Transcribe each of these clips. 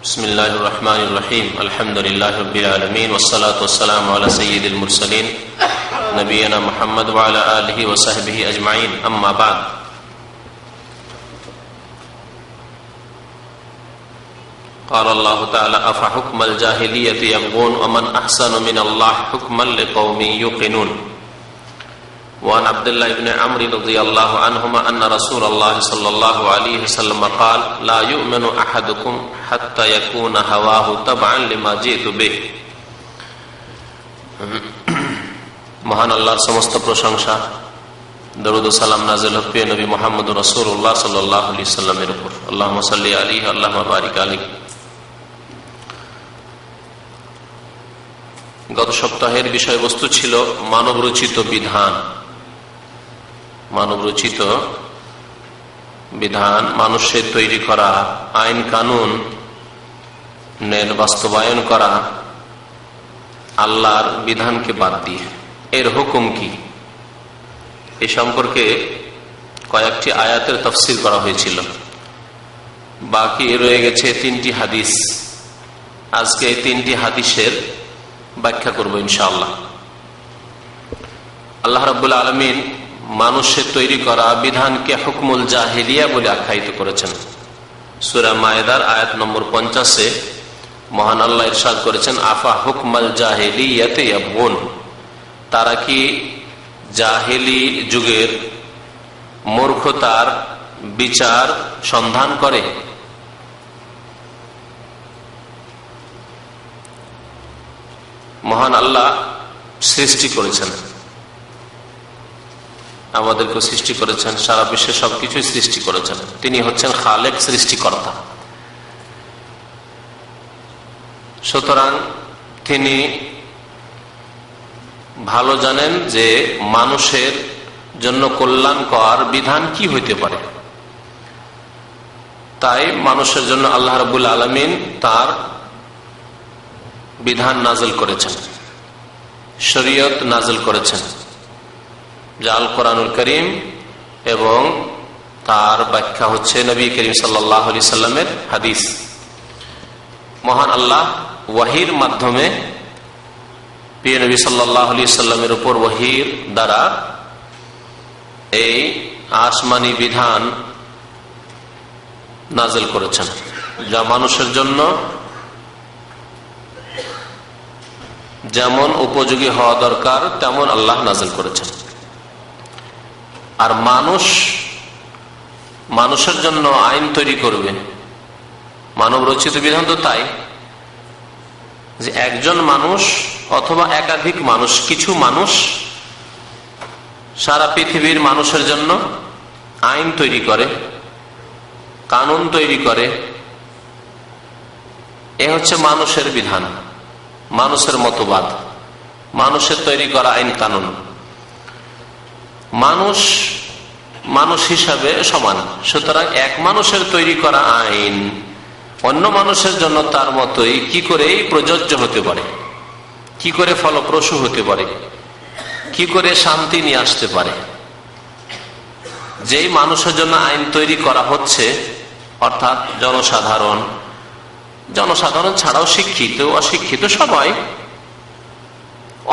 বিসমিল্লাহির রহমানির রহিম আলহামদুলিল্লাহি রাব্বিল আলামিন ওয়াস সালাতু ওয়াস সালামু আলা সাইয়্যিদিল মুরসালিন নবিয়িনা মুহাম্মদ ওয়া আলা আলিহি ওয়া সাহবিহি আজমাইন আম্মা বা'দ। قال الله تعالى أفحكم الجاهلية يبغون ومن أحسن من الله حكما لقوم يوقنون وعن عبد الله بن عمرو رضي الله عنهما أن رسول الله صلى الله عليه وسلم قال لا يؤمن أحدكم حتى يكون هواه تبعا لما جئت به। মহান আল্লাহর সমস্ত প্রশংসা, দরুদ ও সালাম নাযিল হোক প্রিয় নবী মুহাম্মদ রাসূলুল্লাহ সাল্লাল্লাহু আলাইহি সাল্লামের উপর। আল্লাহুম্মা সাল্লি আলাইহি আল্লাহুম্মা বারিক আলাইহি। গত সপ্তাহের বিষয়বস্তু ছিল মানবরচিত বিধান। মানবরচিত বিধান, মানুষের তৈরি করা আইন কানুনের বাস্তবায়ন করা আল্লাহর বিধানকে বাদ দিয়ে। এর হুকুম কি এ সম্পর্কে কয়েকটি আয়াতের তাফসীর করা হয়েছিল। বাকি রয়ে গেছে 3টি হাদিস। আজকে এই 3টি হাদিসের ব্যাখ্যা করব ইনশাআল্লাহ। আল্লাহ রাব্বুল আলামিন মানুষের তৈরি করা বিধানকে হুকমুল জাহিলিয়া বলে আখ্যায়িত করেছেন। সূরা মায়েদার আয়াত নম্বর 50-এ মহান আল্লাহ ইরশাদ করেছেন, আফা হুকমাল জাহিলিয়াতে ইয়াবগুন, তারা কি জাহিলি যুগের মূর্খতার বিচার সন্ধান করে? মহান আল্লাহ সৃষ্টি করেছেন, আমাদেরকে সৃষ্টি করেছেন, সারা বিশ্বে সবকিছুই সৃষ্টি করেছেন। তিনি হচ্ছেন খালেক, সৃষ্টিকর্তা। সুতরাং তিনি ভালো জানেন যে মানুষের জন্য কল্যাণকর বিধান কি হইতে পারে। তাই মানুষের জন্য আল্লাহ রাব্বুল আলামিন তার বিধান নাযিল করেছেন, শরীয়ত নাযিল করেছেন, যা আল কোরআনুল কারীম, এবং তার ব্যাখ্যা হচ্ছে নবী করিম সাল্লাল্লাহু আলাইহি সাল্লামের হাদিস। মহান আল্লাহ ওয়াহির মাধ্যমে প্রিয় নবী সাল্লাল্লাহু আলাইহি সাল্লামের উপর ওয়াহির দ্বারা এই আসমানি বিধান নাযিল করেছেন, যা মানুষের জন্য যেমন উপযোগী হওয়া দরকার তেমন আল্লাহ নাযিল করেছেন। আর মানুষের জন্য আইন তৈরি করবে, মানব রচিত বিধান তো তাই যে একজন মানুষ অথবা একাধিক মানুষ, কিছু মানুষ সারা পৃথিবীর মানুষের জন্য আইন তৈরি করে, কানুন তৈরি করে। এ হচ্ছে মানুষের বিধান, মানুষের মতবাদ, মানুষের তৈরি করা আইন কানুন। মানুষ হিসাবে সমান, সুতরাং এক মানুষের তৈরি করা আইন অন্য মানুষের জন্য তার মতোই কি করে প্রযোজ্য হতে পারে, কি করে ফলপ্রসূ হতে পারে, কি করে শান্তি নিয়ে আসতে পারে। যেই মানুষের জন্য আইন তৈরি করা হচ্ছে, অর্থাৎ জনসাধারণ ছাড়াও শিক্ষিত অশিক্ষিত সবাই,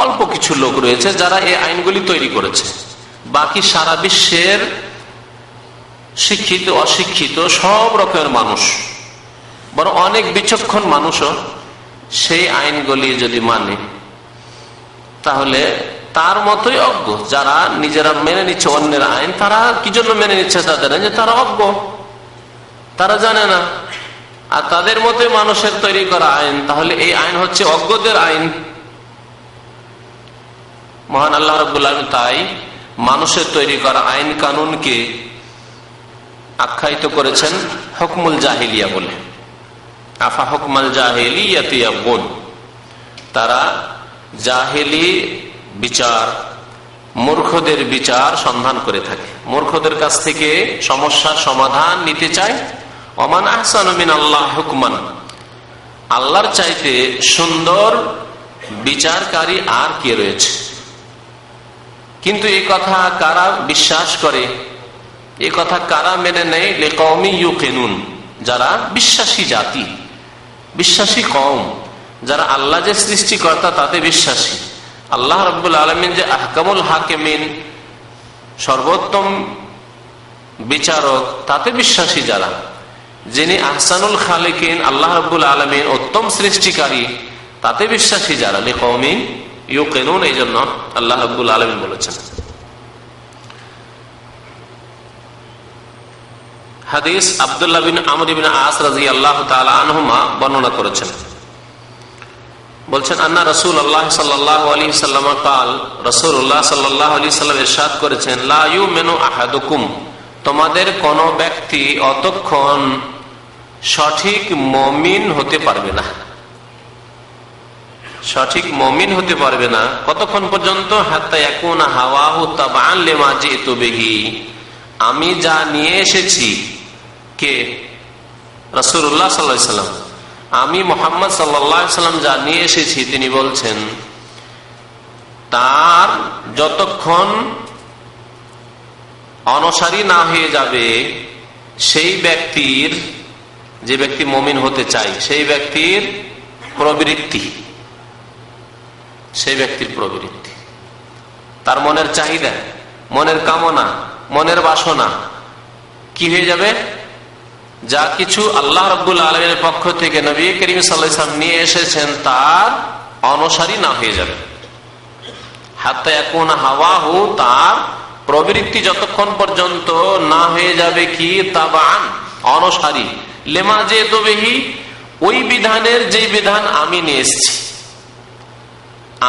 অল্প কিছু লোক রয়েছে যারা এই আইনগুলি তৈরি করেছে। বাকি সারা বিশ্বের শিক্ষিত অশিক্ষিত সব রকমের মানুষ, বরং অনেক বিচক্ষণ মানুষও সেই আইনগুলি যদি মানে, তাহলে তার মতোই অজ্ঞ। যারা নিজেরা মেনে নিচ্ছে অন্যের আইন, তারা কি জন্য মেনে নিচ্ছে? তাদের যে তারা অজ্ঞ, তারা জানে না। আর তাদের মতোই মানুষের তৈরি করা আইন, তাহলে এই আইন হচ্ছে অজ্ঞদের আইন। মহান আল্লাহ রাব্বুল আলামিন তাই মানুষের তৈরি করা আইন কানুনকে আখ্যায়িত করেছেন হুকমুল জাহিলিয়া বলে। আফা হুকমাল জাহিলিয়াতি ইয়াবগুন, তারা জাহিলি বিচার, মূর্খদের বিচার সন্ধান করে থাকে, মূর্খদের কাছ থেকে সমস্যার সমাধান নিতে চায়। ওমান আহসানু মিনাল্লাহ হুকমান, আল্লাহর চাইতে সুন্দর বিচারকারী আর কে রয়েছে? কিন্তু এই কথা কারা বিশ্বাস করে, এই কথা কারা মেনে নেয়? লিকাউমি ইউকিনুন, যারা বিশ্বাসী জাতি, বিশ্বাসী কওম, যারা আল্লাহ যে সৃষ্টিকর্তা তাতে বিশ্বাসী, আল্লাহ রাব্বুল আলামিন যে আহকামুল হাকিমিন সর্বোত্তম বিচারক তাতে বিশ্বাসী যারা, যিনি আহসানুল খালিকিন আল্লাহ রাব্বুল আলামিন উত্তম সৃষ্টিকারী তাতে বিশ্বাসী যারা, লিকওমিন ইউকিনুন, এই জন্য আল্লাহ রাব্বুল আলামিন বলেছেন। হাদিস আব্দুল্লাহ বিন আমর বিন আস রাদিয়াল্লাহু তাআলা আনহুমা বর্ণনা করেছেন, বলছেন আন্না রাসূলুল্লাহ সাল্লাল্লাহু আলাইহি ওয়াসাল্লাম قال, রাসূলুল্লাহ সাল্লাল্লাহু আলাইহি ওয়াসাল্লাম ইরশাদ করেছেন, লা ইউমিনু আহাদুকুম, তোমাদের কোন ব্যক্তি অতক্ষণ সঠিক মুমিন হতে পারবে না, সঠিক মুমিন হতে পারবে না কতক্ষণ পর্যন্ত, হাত্তা ইয়াকুনা হাওয়াহু তাবাআন লিমা জিতু বিহি, আমি যা নিয়ে এসেছি, কে? রাসূলুল্লাহ সাল্লাল্লাহু আলাইহি ওয়াসাল্লাম, আমি মুহাম্মদ সাল্লাল্লাহু আলাইহি ওয়াসাল্লাম যা নিয়ে এসেছি, তিনি বলছেন তার যতক্ষণ অনুসারী না হয়ে যাবে সেই ব্যক্তির, যে ব্যক্তি মুমিন হতে চায় সেই ব্যক্তির প্রবৃত্তি, সেই ব্যক্তির প্রবৃত্তি, তার মনের চাহিদা, মনের কামনা, মনের বাসনা কি হয়ে যাবে? যা কিছু আল্লাহ রাব্বুল আলামিনের পক্ষ থেকে নবী করিম সাল্লাল্লাহু আলাইহি ওয়াসাল্লাম নিয়ে এসেছেন তার অনুসারী না হয়ে যাবে। হাত্তা ইয়াকুনা হাওয়াহু, তার প্রবৃত্তি যতক্ষণ পর্যন্ত না হয়ে যাবে কি তাবাআন, অনুসারী, লিমা জিতু বিহি, ওই বিধানের যে বিধান আমি নিয়ে এসেছি,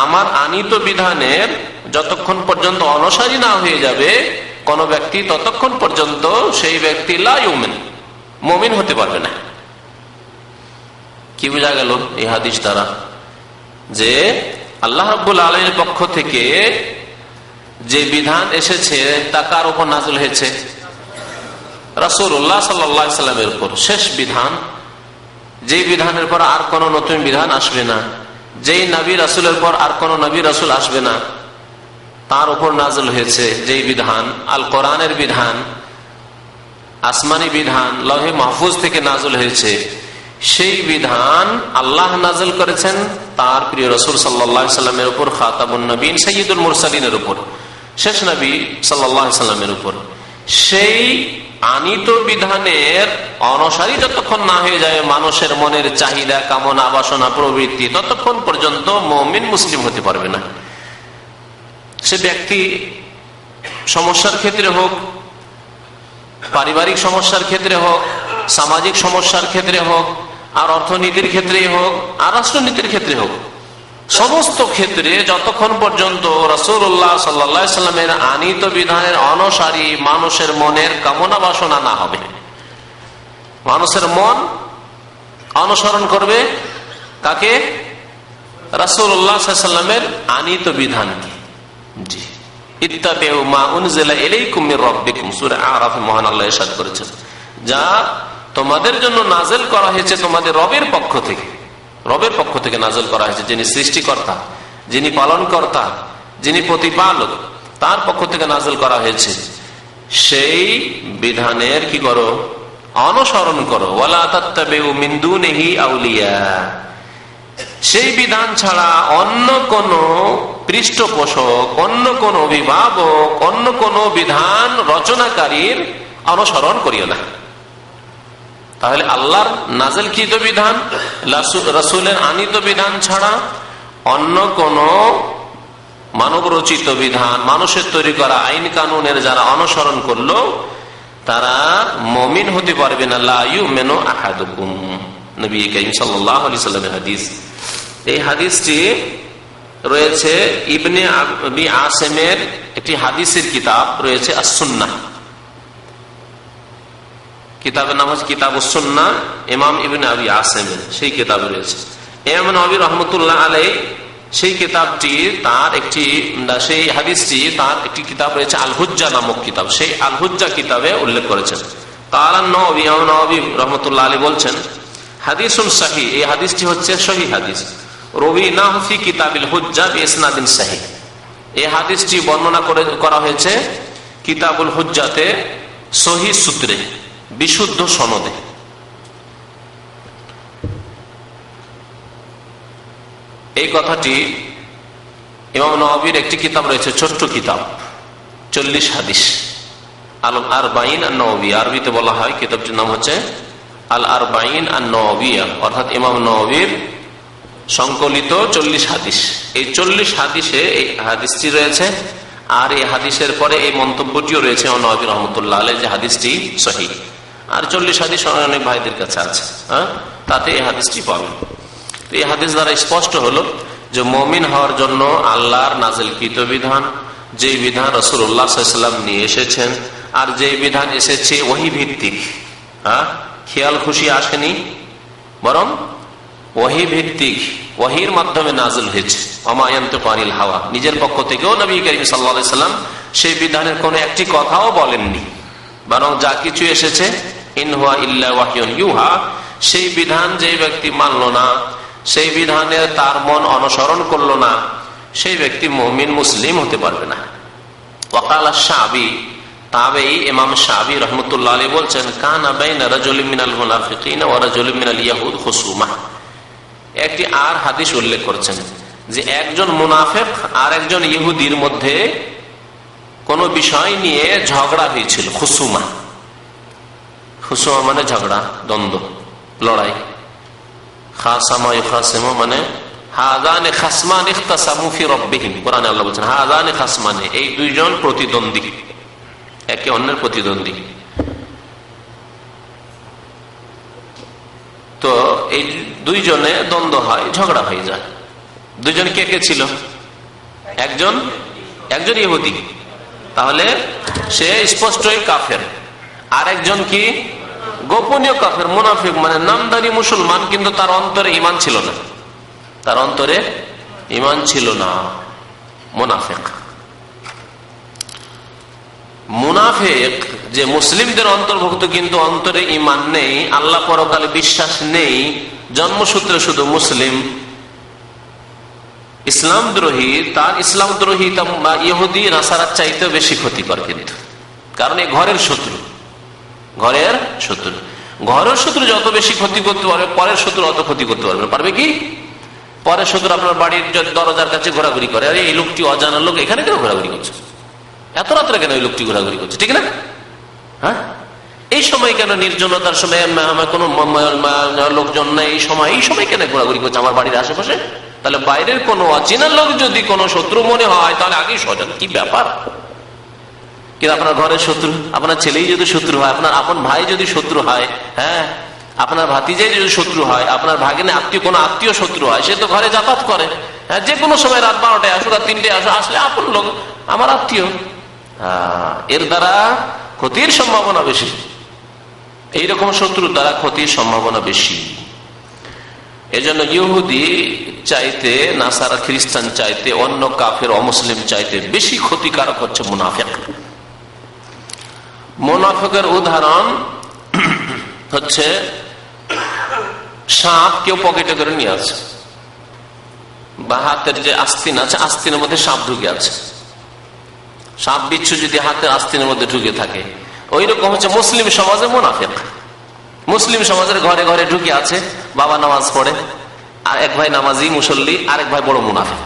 আমার আনিত বিধানের যতক্ষণ পর্যন্ত অনুসারী না হয়ে যাবে কোন ব্যক্তি, ততক্ষণ পর্যন্ত সেই ব্যক্তি লা ইউমিন, মুমিন হতে পারবে না। কি বোঝা গেল এই হাদিস দ্বারা? যে আল্লাহ রাব্বুল আলামিনের পক্ষ থেকে যে বিধান এসেছে তা কার উপর নাযিল হয়েছে? রাসূলুল্লাহ সাল্লাল্লাহু আলাইহি ওয়াসাল্লামের উপর, শেষ বিধান, যে বিধানের পর আর কোন নতুন বিধান আসবে না, যেই নবী রাসূলের পর আর কোন নবী রাসূল আসবে না, তার উপর নাযিল হয়েছে যেই বিধান, আল কোরআনের বিধান, আসমানি বিধান, লৌহে মাহফুজ থেকে নাযিল হয়েছে, সেই বিধান আল্লাহ নাযিল করেছেন তার প্রিয় রাসূল সাল্লাল্লাহু আলাইহি ওয়াসাল্লামের উপর, খাতামুন নবীন সাইয়্যিদুল মুরসালিনের উপর, শেষ নবী সাল্লাল্লাহু আলাইহি ওয়াসাল্লামের উপর। সেই আনিত বিধানের অনুসারী যতক্ষণ না হয়ে যায় মানুষের মনের চাহিদা, কামনা, বাসনা, প্রবৃত্তি, ততক্ষণ পর্যন্ত মুমিন মুসলিম হতে পারবে না। সে ব্যক্তি সমস্যার ক্ষেত্রে হোক, পারিবারিক সমস্যার ক্ষেত্রে হোক, সামাজিক সমস্যার ক্ষেত্রে হোক, আর অর্থনীতির ক্ষেত্রেই হোক, আর রাষ্ট্রনীতির ক্ষেত্রে হোক, সমস্ত ক্ষেত্রে যতক্ষণ পর্যন্ত রাসূলুল্লাহ সাল্লাল্লাহু আলাইহি ওয়াসাল্লামের আনিত বিধানের অনুসারী মানুষের মনের কামনা বাসনা না হবে, মানুষের মন অনুসরণ করবে কাকে? রাসূলুল্লাহ সাল্লাল্লাহু আলাইহি ওয়াসাল্লামের আনিত বিধানকে। জি, ইত্তাবিউ মা উনজিলা ইলাইকুম মির রাব্বিকুম, সূরা আরাফে মহান আল্লাহ ইরশাদ করেছেন, যা তোমাদের জন্য নাযিল করা হয়েছে তোমাদের রবের পক্ষ থেকে, রবের পক্ষ থেকে নাযিল করা হয়েছে, যিনি সৃষ্টিকর্তা, যিনি পালনকর্তা, যিনি প্রতিপালক, তার পক্ষ থেকে নাযিল করা হয়েছে, সেই বিধানের কি করো? অনুসরণ করো। ওয়ালা তাত্তাবিউ মিন দুনিহি আউলিয়া, সেই বিধান ছাড়া অন্য কোন পৃষ্ঠপোষক, অন্য কোন অভিভাবক, অন্য কোন বিধান রচনাকারীর অনুসরণ করিও না। তাহলে আল্লাহর নাযিলকৃত বিধান, রাসূলের আনিত বিধান ছাড়া অন্য কোন মানব রচিত বিধান, মানুষের তৈরি করা আইন কানুনের যারা অনুসরণ করলো তারা মুমিন হতে পারবে না। লা ইউমিনু আহাদুকুম, নবী কারীম সাল্লাল্লাহু আলাইহি ওয়াসাল্লামের হাদিস। এই হাদিসটি রয়েছে ইবনে আবি আসিমের একটি হাদিসের কিতাব রয়েছে আস-সুন্নাহ, কিতাবের নাম হচ্ছে কিতাবুস সুন্নাহ, ইমাম ইবনে আবি আসিমের সেই কিতাবে রয়েছে। ইমাম নবী রাহমাতুল্লাহ আলাইহি সেই কিতাবটি তার একটি, সেই হাদিসটি তার একটি কিতাব রয়েছে আল হুজ্জা নামক কিতাব, সেই আল হুজ্জা কিতাবে উল্লেখ করেছেন। কালান নবী, ইমাম নবী রাহমাতুল্লাহ আলাইহি বলছেন, হাদিসুন সহিহ, এই হাদিসটি হচ্ছে সহিহ হাদিস, রবিনাহু ফি কিতাবিল হুজ্জা বিইসনাদিন সহিহ, এই হাদিসটি বর্ণনা করা হয়েছে কিতাবুল হুজ্জাতে সহিহ সূত্রে, বিশুদ্ধ সনদে। এই কথাটি ইমাম নওয়াবির একটি কিতাব রয়েছে, ছোট্ট কিতাব, 40 হাদিস, আল আরবাইন আন নওয়াবিয়া, আরবিতে বলা হয় কিতাবটির নাম হচ্ছে আল আরবাইন আন নওয়াবিয়া, অর্থাৎ ইমাম নওয়াবির সংকলিত 40 হাদিস। এই 40 হাদিসে এই হাদিসটি রয়েছে, আর এই হাদিসের পরে এই মন্তব্যটিও রয়েছে ইমাম নওয়াবী রহমতুল্লাহ আলাইহি যে হাদিসটি সহিহ। আর 40 হাদিস অনেক ভাইদের কাছে আছে, তাতে এই হাদিসটি পাবেন। এই হাদিস দ্বারা স্পষ্ট হলো যে মুমিন হওয়ার জন্য আল্লাহর নাজিলকৃত বিধান, যে বিধান রাসূলুল্লাহ সাল্লাল্লাহু আলাইহি ওয়াসাল্লাম নিয়ে এসেছেন, আর যে বিধান এসেছে ওহী ভিত্তিক, খেয়াল খুশি আসেনি, বরং ওহী ভিত্তিক, ওহীর মাধ্যমে নাজিল হয়েছে। ওমা ইয়ানতিকু আনিল হাওয়া, নিজের পক্ষ থেকেও নবী করিম সাল্লাল্লাহু আলাইহি ওয়াসাল্লাম সেই বিধানের কোনো একটি কথাও বলেননি, বরং যা কিছু এসেছে ইন হুয়া ইল্লা ওয়াহয়ুন ইউহা, সেই বিধান যে ব্যক্তি মানল না, সেই বিধানের তার মন অনুসরণ করলো না, সেই ব্যক্তি মুমিন মুসলিম হতে পারবে না। ওয়াকাল আশ-শাবি, তাবেঈ ইমাম শাবি রাহমাতুল্লাহ আলাইহি বলছেন, কানা বাইনা রাজুলিন মিনাল মুনাফিকিনা ওয়া রাজুলিন মিনাল ইয়াহুদ খুসুমা। একটি আর হাদিস উল্লেখ করছেন যে একজন মুনাফিক আর একজন ইহুদির মধ্যে কোন বিষয় নিয়ে ঝগড়া হয়েছিল। খুসুমা, খুসুমা মানে ঝগড়া, দ্বন্দ্ব, লড়াই। খাসামা ইউখাসিমু মানে হাযানে খাসমান ইখতাসামু ফি রাব্বিহিম, কোরআনে আল্লাহ বলেছেন হাযানে খাসমানে, এই দুইজন প্রতিদ্বন্দ্বী, একে অন্যের প্রতিদ্বন্দ্বী। তো এই দুইজনে দ্বন্দ্ব হয়, ঝগড়া হয়ে যায়। দুইজন কে কে ছিল? একজন ইহুদি, তাহলে সে স্পষ্টই কাফের। আর একজন কি? গোপনীয় কাফের, মুনাফিক, মানে নামধারী মুসলমান, কিন্তু তার অন্তরে ঈমান ছিল না, তার অন্তরে ঈমান ছিল না, মুনাফিক। মুনাফিক যে মুসলিমদের অন্তর্ভুক্ত, কিন্তু অন্তরে ঈমান নেই, আল্লাহ পরকালে বিশ্বাস নেই, জন্মসূত্রে শুধু মুসলিম, ইসলাম দ্রোহী, তার ইসলাম দ্রোহী ইহুদি নাসারার চাইতে বেশি ক্ষতিকর। কিন্তু কারণ এই ঘরের শত্রু, ঘরের শত্রু যত বেশি ক্ষতি করতে পারবে, পরের শত্রু অত ক্ষতি করতে পারবে কি? পরের শত্রু আপনার বাড়ির দরজার কাছে ঘোরাঘুরি করে, আরে এই লোকটি অজানা লোক এখানে কেন ঘোরাঘুরি করছে, এত রাত্রে কেন এই লোকটি ঘোরাঘুরি করছে, ঠিক না? হ্যাঁ, এই সময় কেন, নির্জনতার সময়, আমার কোনো লোকজন নেই, এই সময় কেন ঘোরাঘুরি করছে আমার বাড়ির আশেপাশে? তাহলে বাইরের কোনো অচেনা লোক যদি কোনো শত্রু মনে হয়, তাহলে আগেই সজাগ, কি ব্যাপার? কিন্তু আপনার ঘরের শত্রু, আপনার ছেলেই যদি শত্রু হয়, আপনার আপন ভাই যদি শত্রু হয়, হ্যাঁ, আপনার ভাতিজাই যদি শত্রু হয়, আপনার ভাগিনে কোনো আত্মীয় শত্রু হয়, সে তো ঘরে যাতায়াত করে, হ্যাঁ, যে কোনো সময় রাত 12টায় আসুক, রাত 3টায় আসুক, আসলে আপন লোক, আমার আত্মীয়, এর দ্বারা ক্ষতির সম্ভাবনা বেশি। এইরকম শত্রুর দ্বারা ক্ষতির সম্ভাবনা বেশি। এজন্য ইহুদি চাইতে, নাসারা খ্রিস্টান চাইতে, অন্য কাফের অমুসলিম চাইতে বেশি ক্ষতিকারক হচ্ছে মুনাফিক। মুনাফিকের উদাহরণ হচ্ছে সাপ কেউ পকেটে করে নিয়ে আছে, বা হাতের যে আস্তিন আছে, আস্তিনের মধ্যে সাপ ঢুকে আছে। সাপ বিচ্ছু যদি হাতের আস্তিনের মধ্যে ঢুকে থাকে, ওই রকম হচ্ছে মুসলিম সমাজে মুনাফিক। মুসলিম সমাজের ঘরে ঘরে ঢুকে আছে, বাবা নামাজ পড়ে, আর এক ভাই নামাজি মুসল্লি, আরেক ভাই বড় মুনাফিক।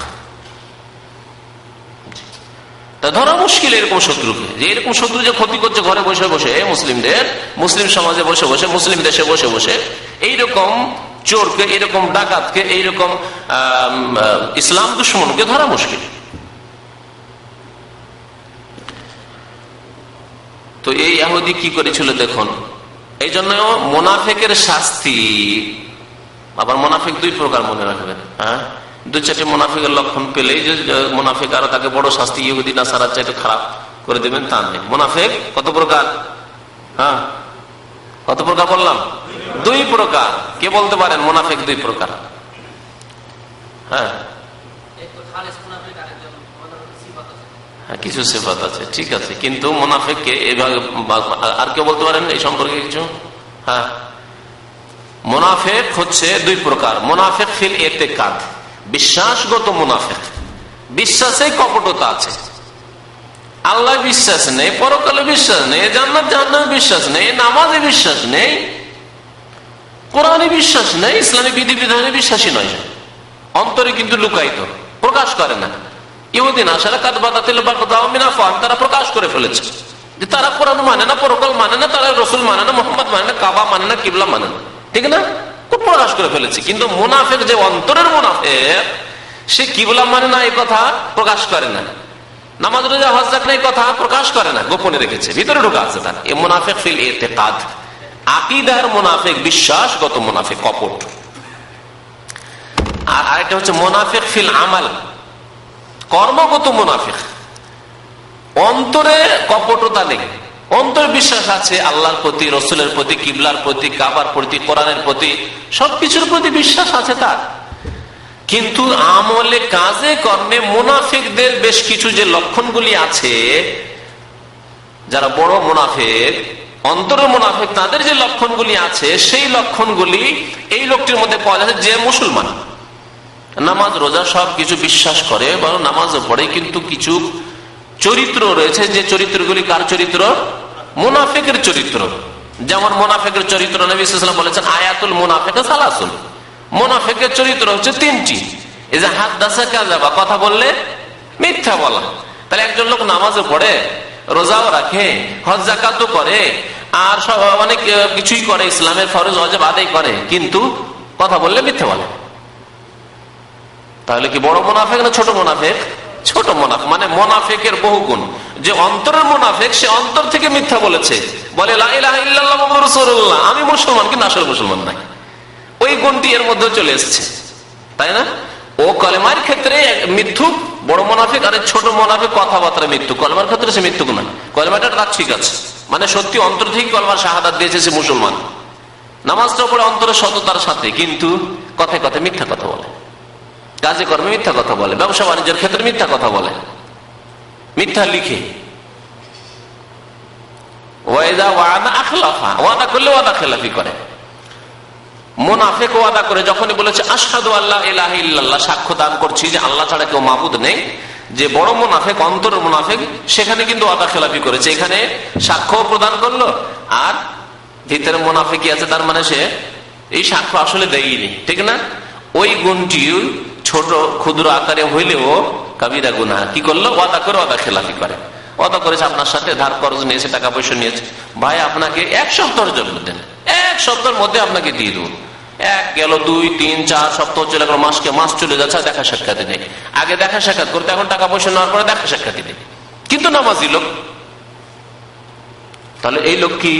তা ধরা মুশকিল এরকম শত্রুকে, যে এরকম শত্রু যে ক্ষতি করছে ঘরে বসে বসে মুসলিমদের, মুসলিম সমাজে বসে বসে, মুসলিম দেশে বসে বসে, এইরকম চোরকে, এইরকম ডাকাতকে, এইরকম ইসলাম দুশ্মনকে ধরা মুশকিল। তো এই ইহুদি কি করেছিল দেখুন। এই জন্য মুনাফিকের শাস্তি, আবার মুনাফিক দুই প্রকার মনে রাখবেন, হ্যাঁ, 2-4টি মুনাফিকের লক্ষণ পেলেই যে মুনাফিক আরো তাকে বড় শাস্তি ইহুদি নাসারার চাইতে খারাপ করে দেবেন তা নেই। মুনাফিক কত প্রকার? হ্যাঁ, কত প্রকার বললাম? 2 প্রকার। কে বলতে পারেন মুনাফিক 2 প্রকার? হ্যাঁ, কিছু সিফাত আছে, ঠিক আছে, কিন্তু মুনাফিককে এভাবে আর কেউ বলতে পারেন এই সম্পর্কে কিছু? হ্যাঁ, মুনাফিক হচ্ছে 2 প্রকার। মুনাফিক ফিল ইতিকাদ, বিশ্বাসগত মুনাফিক, বিশ্বাসে কপটতা আছে, আল্লাহ বিশ্বাস নেই, পরকালে বিশ্বাস নেই, জান্নাত জাহান্নামে বিশ্বাস নেই, নামাজে বিশ্বাস নেই, কোরআনে বিশ্বাস নেই, ইসলামী বিধিবিধানে বিশ্বাসী নয়, অন্তরে কিন্তু লুকায়িত, প্রকাশ করে না। ইহুদি নাসারা কাদবাদাতিল বাগদাউ মিন আফওয়াহিম, তারা প্রকাশ করে ফেলেছে যে তারা কোরআন মানে না, পরকাল মানে না, তারা রসুল মানে না, মুহাম্মদ মানে না, কাবা মানে না, কিবলা মানে না, ঠিক না? খুব প্রকাশ করে ফেলেছে। কিন্তু মুনাফিক যে অন্তরের মুনাফিক, সে কিবলা মানে না এই কথা প্রকাশ করে না, নামাজ রোজা হজ যাকাত এই কথা প্রকাশ করে না, গোপনে রেখেছে, ভিতরে ঢোকা আছে তার। এই মুনাফিক ফিল ইতিকাদ, আকীদার মুনাফিক, বিশ্বাসগত মুনাফিক, কপট। আর আরেকটা হচ্ছে মুনাফিক ফিল আমাল, কর্মগত মুনাফিক। অন্তরে কপটতা নেই, অন্তর বিশ্বাস আছে আল্লাহর প্রতি, রসুলের প্রতি, কিবলার প্রতি, কাবার প্রতি, কোরআনের প্রতি, সবকিছুর প্রতি বিশ্বাস আছে তার, কিন্তু আমলে কাজে কর্মে মুনাফিকদের বেশ কিছু যে লক্ষণগুলি আছে, যারা বড় মুনাফিক, অন্তরের মুনাফিক, তাদের যে লক্ষণগুলি আছে, সেই লক্ষণগুলি এই লোকটির মধ্যে পাওয়া যাচ্ছে। যে মুসলমান নামাজ রোজা সব কিছু বিশ্বাস করে, বরং নামাজও পড়ে, কিন্তু কিছু চরিত্র রয়েছে, যে চরিত্রগুলি কার চরিত্র? মুনাফিকের চরিত্র। যেমন মুনাফিকের চরিত্র নবী সাল্লাল্লাহু আলাইহি ওয়াসাল্লাম বলেছেন, আয়াতুল মুনাফিক সালাসুন, মুনাফিকের চরিত্র হচ্ছে তিনটি। এই যে হাদাসা কাযাবা, কথা বললে মিথ্যা বলা। তাহলে একজন লোক নামাজও পড়ে, রোজাও রাখে, হজ যাকাতও করে, আর সব অনেক কিছুই করে, ইসলামের ফরজ ওয়াজিব আদায় করে, কিন্তু কথা বললে মিথ্যা বলে। তাহলে কি বড় মুনাফিক না ছোট মুনাফিক? ছোট মুনাফিক। মানে মুনাফিকের বহু গুণ। যে অন্তরের মুনাফিক, সে অন্তর থেকে মিথ্যা বলেছে, বলে লা ইলাহা ইল্লাল্লাহ মুহাম্মাদুর রাসূলুল্লাহ, আমি মুসলমান, কিন্তু আসলে মুসলমান নাই। ওই গুণটি এর মধ্যে চলে এসেছে, তাই না? ও কলেমার ক্ষেত্রে মিথ্যুক বড় মুনাফিক, আর ছোট মুনাফিক কথাবার্তা মিথ্যুক। কলেমার ক্ষেত্রে সে মিথ্যুক না, কলেমাটা রাত ঠিক আছে, মানে সত্যি অন্তর থেকে কলেমার শাহাদাত দিয়েছে, সে মুসলমান, নামাজটা পড়ে অন্তরের সততার সাথে, কিন্তু কথায় কথায় মিথ্যা কথা বলে, কাজে কর্মে মিথ্যা কথা বলে, ব্যবসা বাণিজ্যের ক্ষেত্রে মিথ্যা কথা বলে, মিথ্যা লিখে, ওয়াইদা ওয়াদা আখলাফা, ওয়াদা করলে ওয়াদা খেলাফি করে। মুনাফিক ওয়াদা করে যখনই বলেছে আশহাদু আল্লা ইলাহা ইল্লাল্লাহ, সাক্ষ্য দান করছি যে আল্লাহ ছাড়া কেউ মাবুদ নেই, যে বড় মুনাফিক, অন্তরের মুনাফিক, সেখানে কিন্তু ওয়াদা খেলাফি করেছে। এখানে সাক্ষ্য প্রদান করলো, আর ভিতরে মুনাফিকই আছে, তার মানে সে এই সাক্ষ্য আসলে দেয়নি, ঠিক না? ওই গুণটি ছোট ক্ষুদ্র আকারে হইলেও কাবিরা গুনাহ। কি করলো? ওয়াদা করে ওয়াদা খেলাফি করে। ওয়াদা করেছে আপনার সাথে, ধার কর্জ নিয়েছে, টাকা পয়সা নিয়েছে, ভাই আপনাকে 1 সপ্তাহের জন্য দেন, 1 সপ্তাহের মধ্যে আপনাকে দিয়ে দেবো। 1 গেল, 2, 3, 4 সপ্তাহ চলে গেল, মাস চলে যাচ্ছে, দেখা সাক্ষাৎ নেই। আগে দেখা সাক্ষাৎ করতে, এখন টাকা পয়সা নেওয়ার পরে দেখা সাক্ষাৎ নেই, কিন্তু নামাজি লোক। তাহলে এই লোক কি?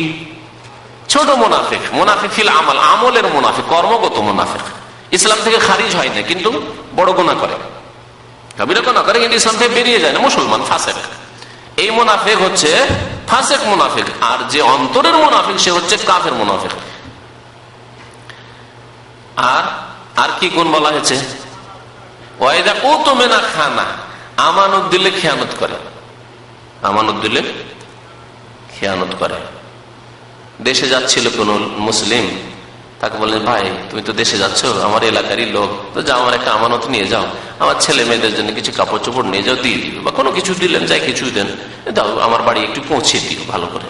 ছোট মুনাফিক। মুনাফিক ফিল আমাল, আমলের মুনাফিক, কর্মগত মুনাফিক। ইসলাম থেকে খারিজ হয় না, কিন্তু বড় গুনাহ করে, কাবিরা গুনাহ করে, কিন্তু ইসলাম থেকে বেরিয়ে যায় না, মুসলমান, ফাসেক। এই মুনাফিক হচ্ছে ফাসেক মুনাফিক। আর যে অন্তরের মুনাফিক, সে হচ্ছে কাফের মুনাফিক। আর কি গুণ বলা হয়েছে? ওয়াইদা উতুমিনা খানা, আমানত দিলে খেয়ানত করে, আমানত দিলে খেয়ানত করে। দেশে যাচ্ছিল কোন মুসলিম, তাকে বললেন, ভাই তুমি তো দেশে যাচ্ছ, আমার এলাকারই লোক, তো যাও, আমার একটা আমানত নিয়ে যাও, আমার ছেলে মেয়েদের জন্য কিছু কাপড় চোপড় নিয়ে যাও, দিয়ে দিবে, বা কোনো কিছু দিলেন, যাই কিছু দেন, দাও, আমার বাড়ি একটু পৌঁছে দিও ভালো করে।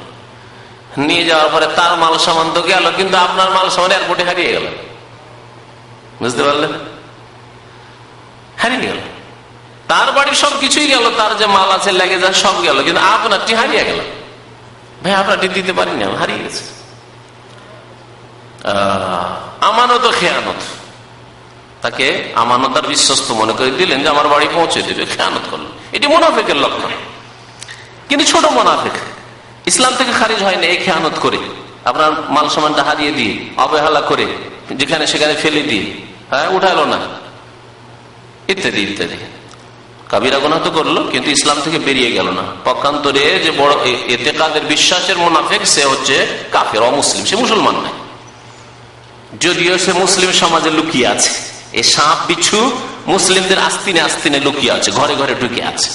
নিয়ে যাওয়ার পরে তার মাল সামান তো গেল, কিন্তু আপনার মাল সামান এয়ারপোর্টে হারিয়ে গেল। বুঝতে পারলেন? হারিয়ে গেল, তার বাড়ির সব কিছুই গেল, তার যে মাল আছে, লেগে যায়, সব গেল, কিন্তু আপনারটি হারিয়ে গেল। ভাই আপনারটি দিতে পারিনি, হারিয়ে গেছে। আমানত খেয়ানত, তাকে আমানত আর বিশ্বস্ত মনে করে দিলেন যে আমার বাড়ি পৌঁছে দেবে, খেয়ানত করলো। এটি মুনাফিকের লক্ষণ, কিন্তু ছোট মুনাফিক, ইসলাম থেকে খারিজ হয় না এই খেয়ানত করে, আপনার মাল সামানটা হারিয়ে দিয়ে, অবহেলা করে, যেখানে সেখানে ফেলে দিয়ে, হ্যাঁ উঠালো না, ইত্যাদি ইত্যাদি। কাবিরা গুনাহ তো করলো, কিন্তু ইসলাম থেকে বেরিয়ে গেল না। পক্ষান্তরে যে বড় ইতিকাদের বিশ্বাসের মুনাফিক, সে হচ্ছে কাফের, অমুসলিম, সে মুসলমান নয়, যদিও সে মুসলিম সমাজে লুকিয়ে আছে। এই সাপ বিচ্ছু মুসলিমদের আস্তিনে আস্তিনে লুকিয়ে আছে, ঘরে ঘরে ঢুকে আছে।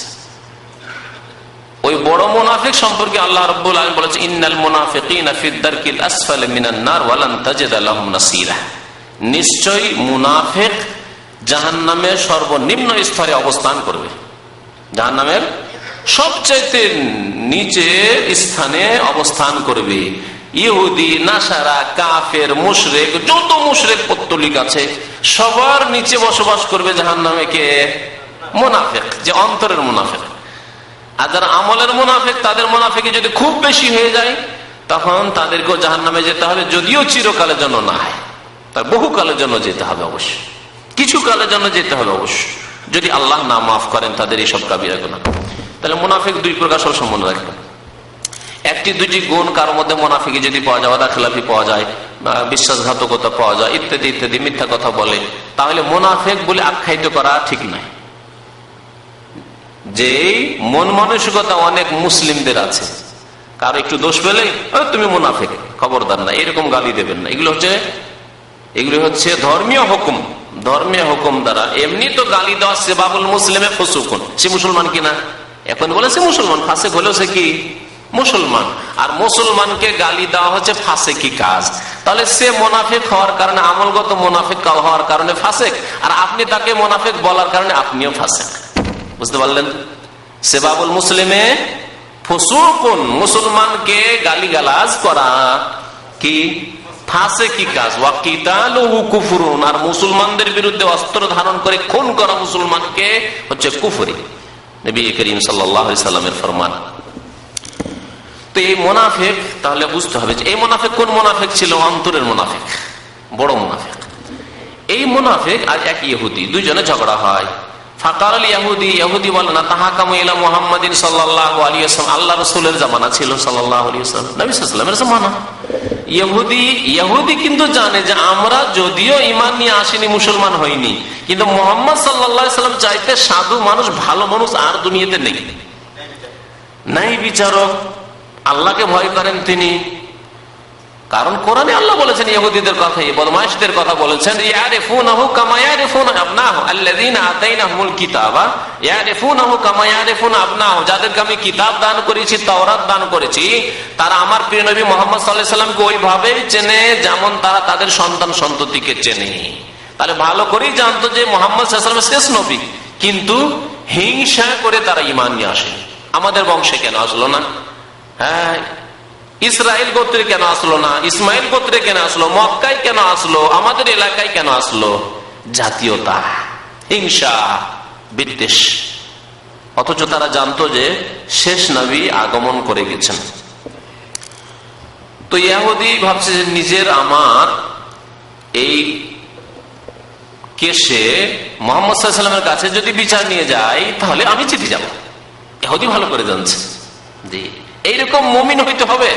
ওই বড় মুনাফিক সম্পর্কে আল্লাহ রাব্বুল আলামিন বলেছে, ইন্নাল মুনাফিকিনা ফিদ দারকিল আসফালি মিনান নার ওয়া লান তাজিদা লাহুম নাসীরা। নিশ্চয়ই মুনাফিক জাহান্নামের সর্বনিম্ন স্তরে অবস্থান করবে, জাহান্নামের সবচাইতে নিচে স্থানে অবস্থান করবে। ইহুদি, নাসারা, কাফের, মুশরিক, যত মুশরিক পত্তলিক আছে সবার নিচে বসবাস করবে জাহান্নামে কে? মুনাফিক, যে অন্তরের মুনাফিক। আর যারা আমলের মুনাফিক, তাদের মুনাফিক যদি খুব বেশি হয়ে যায় তখন তাদেরকেও জাহান্নামে যেতে হবে, যদিও চিরকালের জন্য না হয়, তার বহুকালের জন্য যেতে হবে অবশ্যই, কিছু কালের জন্য যেতে হবে অবশ্যই, যদি আল্লাহ না মাফ করেন তাদের এইসব কাবিরা গুনাহ। তাহলে মুনাফিক দুই প্রকার, সব মনে রাখবেন। একটি দুটি গুণ কারোর মধ্যে মুনাফিকি যদি পাওয়া যায়, ওয়াদা খেলাফি পাওয়া যায়, বিশ্বাসঘাতকতা পাওয়া যায়, ইত্যাদি ইত্যাদি, মিথ্যা কথা বলে, তাহলে মুনাফিক বলে আখ্যায়িত করা ঠিক নয়। যে মন মানসিকতা অনেক মুসলিমদের আছে, কারো একটু দোষ পেলে তুমি মুনাফিক, খবরদার না, এরকম গালি দেবেন না। এগুলো হচ্ছে ধর্মীয় হুকুম। ধর্মীয় হুকুম দ্বারা এমনি তো গালি দেওয়া সেবাবুল মুসলিমে ফুসুকুন, সে মুসলমান কিনা? এখন বলে সে মুসলমান, ফাসেক হলেও সে কি মুসলমান। আর মুসলমানকে গালি দেওয়া হচ্ছে ফাসেকি কাজ। তাহলে সে মুনাফিক হওয়ার কারণে, আমলগত মুনাফিক হওয়ার কারণে ফাসেক, আর আপনি তাকে মুনাফিক বলার কারণে আপনিও ফাসেক। বুঝতে পারলেন? সেবাবুল মুসলিমে ফুসুকুন, মুসলমানকে গালিগালাজ করা কি ফাসেকি কাজ। ওয়া কিতালুহু কুফরুন, আর মুসলমানদের বিরুদ্ধে অস্ত্র ধারণ করে খুন করা মুসলমানকে হচ্ছে কুফরি। নবী করিম সাল্লাল্লাহু আলাইহি সাল্লামের ফরমান। তো এই মুনাফিক তাহলে বুঝতে হবে যে এই মুনাফিক কোন মুনাফিক ছিল? অন্তরের মুনাফিক, বড় মুনাফিক। এই মুনাফিক আর এক ইহুদি, দুইজনে ঝগড়া হয়। ফাকাল ইহুদি, ইহুদি বলে না তাহাকামু ইলা মুহাম্মাদিন সাল্লাল্লাহু আলাইহি ওয়াসাল্লাম, আল্লাহ রাসূলের জামানা ছিল সাল্লাল্লাহু আলাইহি ওয়াসাল্লাম, নবী সাল্লাল্লাহু আলাইহি ওয়াসাল্লামের জামানা। ইহুদি কিন্তু জানে যে আমরা যদিও ঈমান নিয়ে আসিনি, মুসলমান হইনি, কিন্তু মুহাম্মদ সাল্লাল্লাহু আলাইহি ওয়াসাল্লাম চাইতে সাধু মানুষ, ভালো মানুষ আর দুনিয়াতে নেই। নাই বিচারক, আল্লাহকে ভয় করেন তিনি। কারণ কোরআনে আল্লাহ বলেছেন ইহুদিদের কথা, বদমাইশদের কথা বলেছেন, ইয়ারিফুনাহু কামা ইয়ারিফুনা আবনাহু আল্লাযীনা আতাইনাহুমুল কিতাবা ইয়ারিফুনাহু কামা ইয়ারিফুনা আবনাহু, যাদেরকে আমি কিতাব দান করেছি, তাওরাত দান করেছি, তারা আমার প্রিয় নবী মুহাম্মদ সাল্লাল্লাহু আলাইহি সাল্লামকে ওইভাবেই চেনে যেমন তারা তাদের সন্তান সন্ততিকে চেনে। তাহলে ভালো করেই জানতো যে মুহাম্মদ সাল্লাল্লাহু আলাইহি ওয়াসাল্লাম শেষ নবী, কিন্তু হিংসা করে তারা ঈমান নিয়ে আসে। আমাদের বংশে কেন আসলো না? হ্যাঁ, ইসরায়েল গোত্রে কেন আসলো না? ইসমাইল গোত্রে কেন আসলো? মক্কায় কেন আসলো? আমাদের এলাকায় কেন আসলো? জাতীয়তা, হিংসা, বিদ্বেষ। অথচ তারা জানতো যে শেষ নবী আগমন করে গেছেন। তো ইহুদি ভাবছে যে নিজের আমার এই কেসে মুহাম্মদ সাল্লাল্লাহু আলাইহি ওয়াসাল্লামের কাছে যদি বিচার নিয়ে যাই তাহলে আমি জিতে যাব। ইহুদি ভালো করে জানছে জি এইরকম মুমিন হইতে হবে।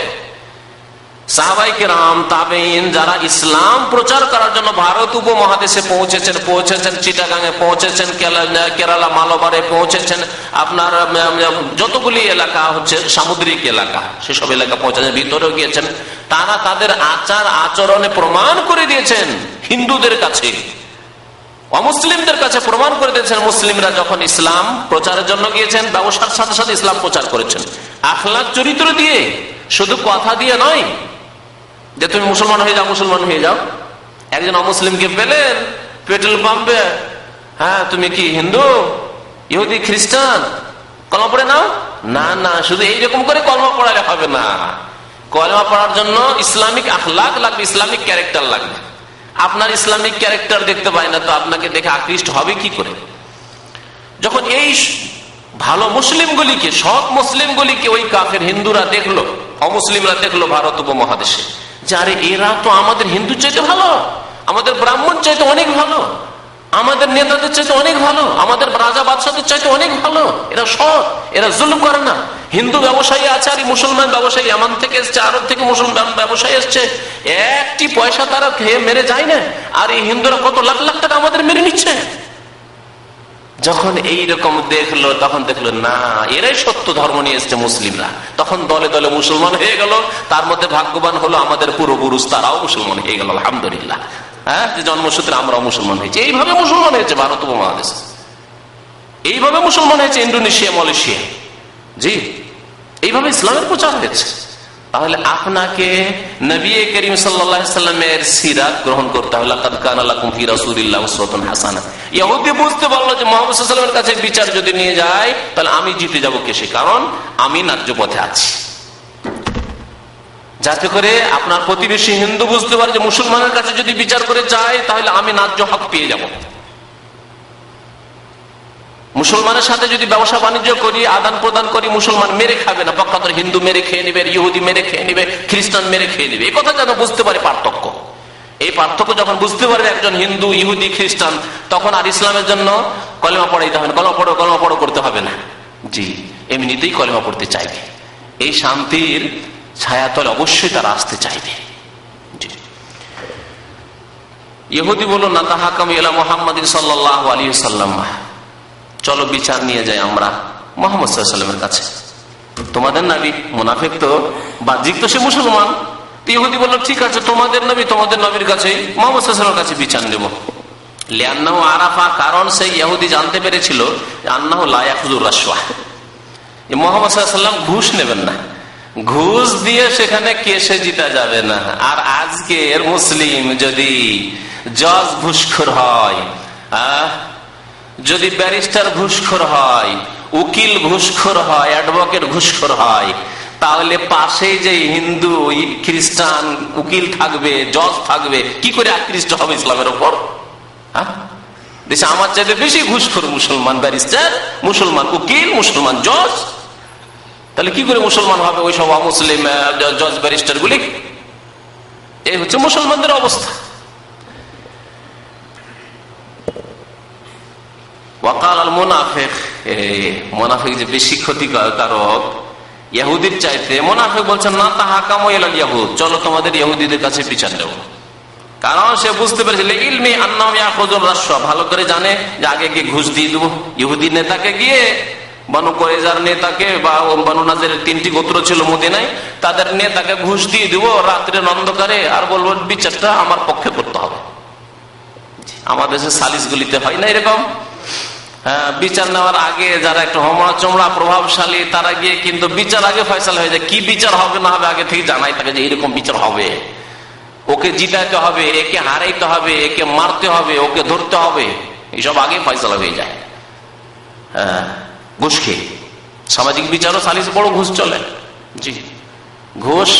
সাহাবায়ে কেরাম, তাবেঈন যারা ইসলাম প্রচার করার জন্য ভারত উপমহাদেশে পৌঁছেছেন, চিটাগাঙে পৌঁছেছেন, কেরালা মালবারে পৌঁছেছেন, আপনার যতগুলি এলাকা হচ্ছে সামুদ্রিক এলাকা, সেসব এলাকা পৌঁছেছেন, ভিতরেও গিয়েছেন, তারা তাদের আচার আচরণে প্রমাণ করে দিয়েছেন হিন্দুদের কাছে, অমুসলিমদের কাছে প্রমাণ করে দিয়েছেন। মুসলিমরা যখন ইসলাম প্রচারের জন্য গিয়েছেন, ব্যবসার সাথে সাথে ইসলাম প্রচার করেছেন, আখলাক চরিত্র দিয়ে, শুধু কথা দিয়ে নয় যে তুমি মুসলমান হয়ে যাও, মুসলমান হয়ে যাও। একজন অমুসলিমকে পেলেন পেট্রোল পাম্পে, হ্যাঁ তুমি কি হিন্দু, ইহুদি, খ্রিস্টান, কলমা পড়ে নাও? না না, শুধু এইরকম করে কলমা পড়ালে হবে না। কলমা পড়ার জন্য ইসলামিক আখলাক লাগবে, ইসলামিক ক্যারেক্টার লাগবে। আপনার ইসলামিক ক্যারেক্টার দেখতে পায় না তো আপনাকে দেখে আকৃষ্ট হবে কি করে? যখন এই ভালো মুসলিমগুলিকে, সৎ মুসলিমগুলিকে ওই কাফের হিন্দুরা দেখলো, অমুসলিমরা দেখলো ভারত উপমহাদেশে, যে আরে এরা তো আমাদের হিন্দুর চাইতে ভালো, আমাদের ব্রাহ্মণ চাইতে অনেক ভালো, আমাদের নেতাদের চাইতে অনেক ভালো, আমাদের রাজা বাদশাদের চাইতে অনেক ভালো, এরা সৎ, এরা জুলুম করে না। হিন্দু ব্যবসায়ী আছে আর মুসলমান ব্যবসায়ী, এমন থেকে এসছে, আরব থেকে মুসলমান ব্যবসায়ী এসছে, একটি পয়সা তারা খেয়ে মেরে যায় না, আর এই হিন্দুরা কত লাখ লাখ টাকা আমাদের মেরে নিচ্ছে। যখন এইরকম দেখলো তখন দেখলো না, এরাই সত্য ধর্ম নিয়ে এসছে মুসলিমরা, তখন দলে দলে মুসলমান হয়ে গেল। তার মধ্যে ভাগ্যবান হলো আমাদের পূর্বপুরুষ, তারাও মুসলমান হয়ে গেল আলহামদুলিল্লাহ। হ্যাঁ, যে জন্মসূত্রে আমরাও মুসলমান হয়েছি। এইভাবে মুসলমান হয়েছে ভারত উপমহাদেশ, এইভাবে মুসলমান হয়েছে ইন্দোনেশিয়া, মালয়েশিয়া, জি এইভাবে ইসলামের প্রচার হয়েছে। তাহলে আপনাকে নবী করিম সাল্লাল্লাহু আলাইহি সাল্লামের সিরাত গ্রহণ করতে হবে। লাকাদ কানা লাকুম ফি রাসূলিল্লাহি উসওয়াতুন হাসানাহ। ইহুদি বুঝতে পারলো যে মুহাম্মদ সাল্লাল্লাহু আলাইহি ওয়াসাল্লামের কাছে বিচার যদি নিয়ে যায় তাহলে আমি জিতে যাব কেসে, কারণ আমি ন্যায্য পথে আছি। যাতে করে আপনার প্রতিবেশী হিন্দু বুঝতে পারে যে মুসলমানের কাছে যদি বিচার করে যায় তাহলে আমি ন্যায্য হক পেয়ে যাব। মুসলমানের সাথে যদি ব্যবসা বাণিজ্য করি, আদান প্রদান করি, মুসলমান মেরে খাবে না, পক্ষান্তর হিন্দু মেরে খেয়ে নেবে, ইহুদি মেরে খেয়ে নেবে, খ্রিস্টান মেরে খেয়ে নেবে। এই কথা যেন বুঝতে পারে পার্থক্য। এই পার্থক্য যখন বুঝতে পারে একজন হিন্দু, ইহুদি, খ্রিস্টান, তখন আর ইসলামের জন্য কলেমা পড়াইতে হবে না, কলেমা পড়ো করতে হবে না। জি, এমনিতেই কলেমা পড়তে চাইবে। এই শান্তির ছায়াতলে অবশ্যই তারা আসতে চাইবে। ইহুদি বলল না তাহাকাম ইলা মুহাম্মাদিন সাল্লাল্লাহু আলাইহি ওয়াসাল্লাম, চলো বিচার নিয়ে যাই আমরা মুহাম্মদ সাল্লাল্লাহু আলাইহি ওয়াসাল্লামের কাছে। তোমাদের নবী, মুনাফিক তো বাহ্যিক তো সে মুসলমান। ইহুদি বলল ঠিক আছে, তোমাদের নবী, তোমাদের নবীর কাছে মুহাম্মদ সাল্লাল্লাহু আলাইহি ওয়াসাল্লামের কাছে বিচার নেব। লিআন্নাহু আরাফা, কারণ সেই ইহুদি জানতে পেরেছিল আন্নাহু লা ইয়াখুযুর রাশওয়া, মুহাম্মদ সাল্লাল্লাহু আলাইহি ওয়াসাল্লাম ঘুষ নেবেন না, ঘুষ দিয়ে সেখানে কেসে জিতা যাবে না। আর আজকের মুসলিম যদি জজ ঘুষখোর হয়, যদি ব্যারিস্টার ঘুষখোর হয়, উকিল ঘুষখোর হয়, অ্যাডভোকেট ঘুষখোর হয়, তাহলে পাশে যে হিন্দু, খ্রিস্টান উকিল থাকবে, জজ থাকবে, কি করে আকৃষ্ট হবে ইসলামের ওপর? দেশে আমার চাইতে বেশি ঘুষখোর মুসলমান ব্যারিস্টার, মুসলমান উকিল, মুসলমান জজ, তাহলে কি করে মুসলমান হবে ওই সব মুসলিম জজ ব্যারিস্টার গুলি? এই হচ্ছে মুসলমানদের অবস্থা। ওয়াকাল আল মুনাফিক, মুনাফিক যে বেশি ক্ষতিকারক ইহুদির চাইতে, মুনাফিক বলছেন না তাহাকামু ইলাল ইয়াহুদ, চলো তোমাদের ইহুদিদের কাছে বিচার দেব। কারণ সে বুঝতে পেরেছিল ইলমি আন্নাহুম ইয়াখুযুর রাশওয়া, ভালো করে জানে যে আগে গিয়ে ঘুষ দিয়ে দেবো। ইহুদি নেতাকে গিয়ে, বানু কুরাইজার নেতাকে বা বানু নাজিরের 3টি গোত্র ছিল মদিনায়, তাদের নেতাকে ঘুষ দিয়ে দিব রাত্রের অন্ধকারে, আর বলবো বিচারটা আমার পক্ষে করতে হবে। আমাদের দেশে সালিস গুলিতে হয় না এরকম? হ্যাঁ, বিচার নেওয়ার আগে যারা একটু হমরা চমড়া প্রভাবশালী তারা গিয়ে কিন্তু বিচার আগে ফয়সালা হয়ে যায়। কি বিচার হবে না হবে আগে থেকে জানাই থাকে যে এরকম বিচার হবে, ওকে জিতাইতে হবে, একে হারাইতে হবে, একে মারতে হবে, ওকে ধরতে হবে, এইসব আগে ফয়সালা হয়ে যায়। হ্যাঁ, ঘুষ খেয়ে সামাজিক বিচারও সালিস বড় ঘুষ চলে। জি, ঘুষ,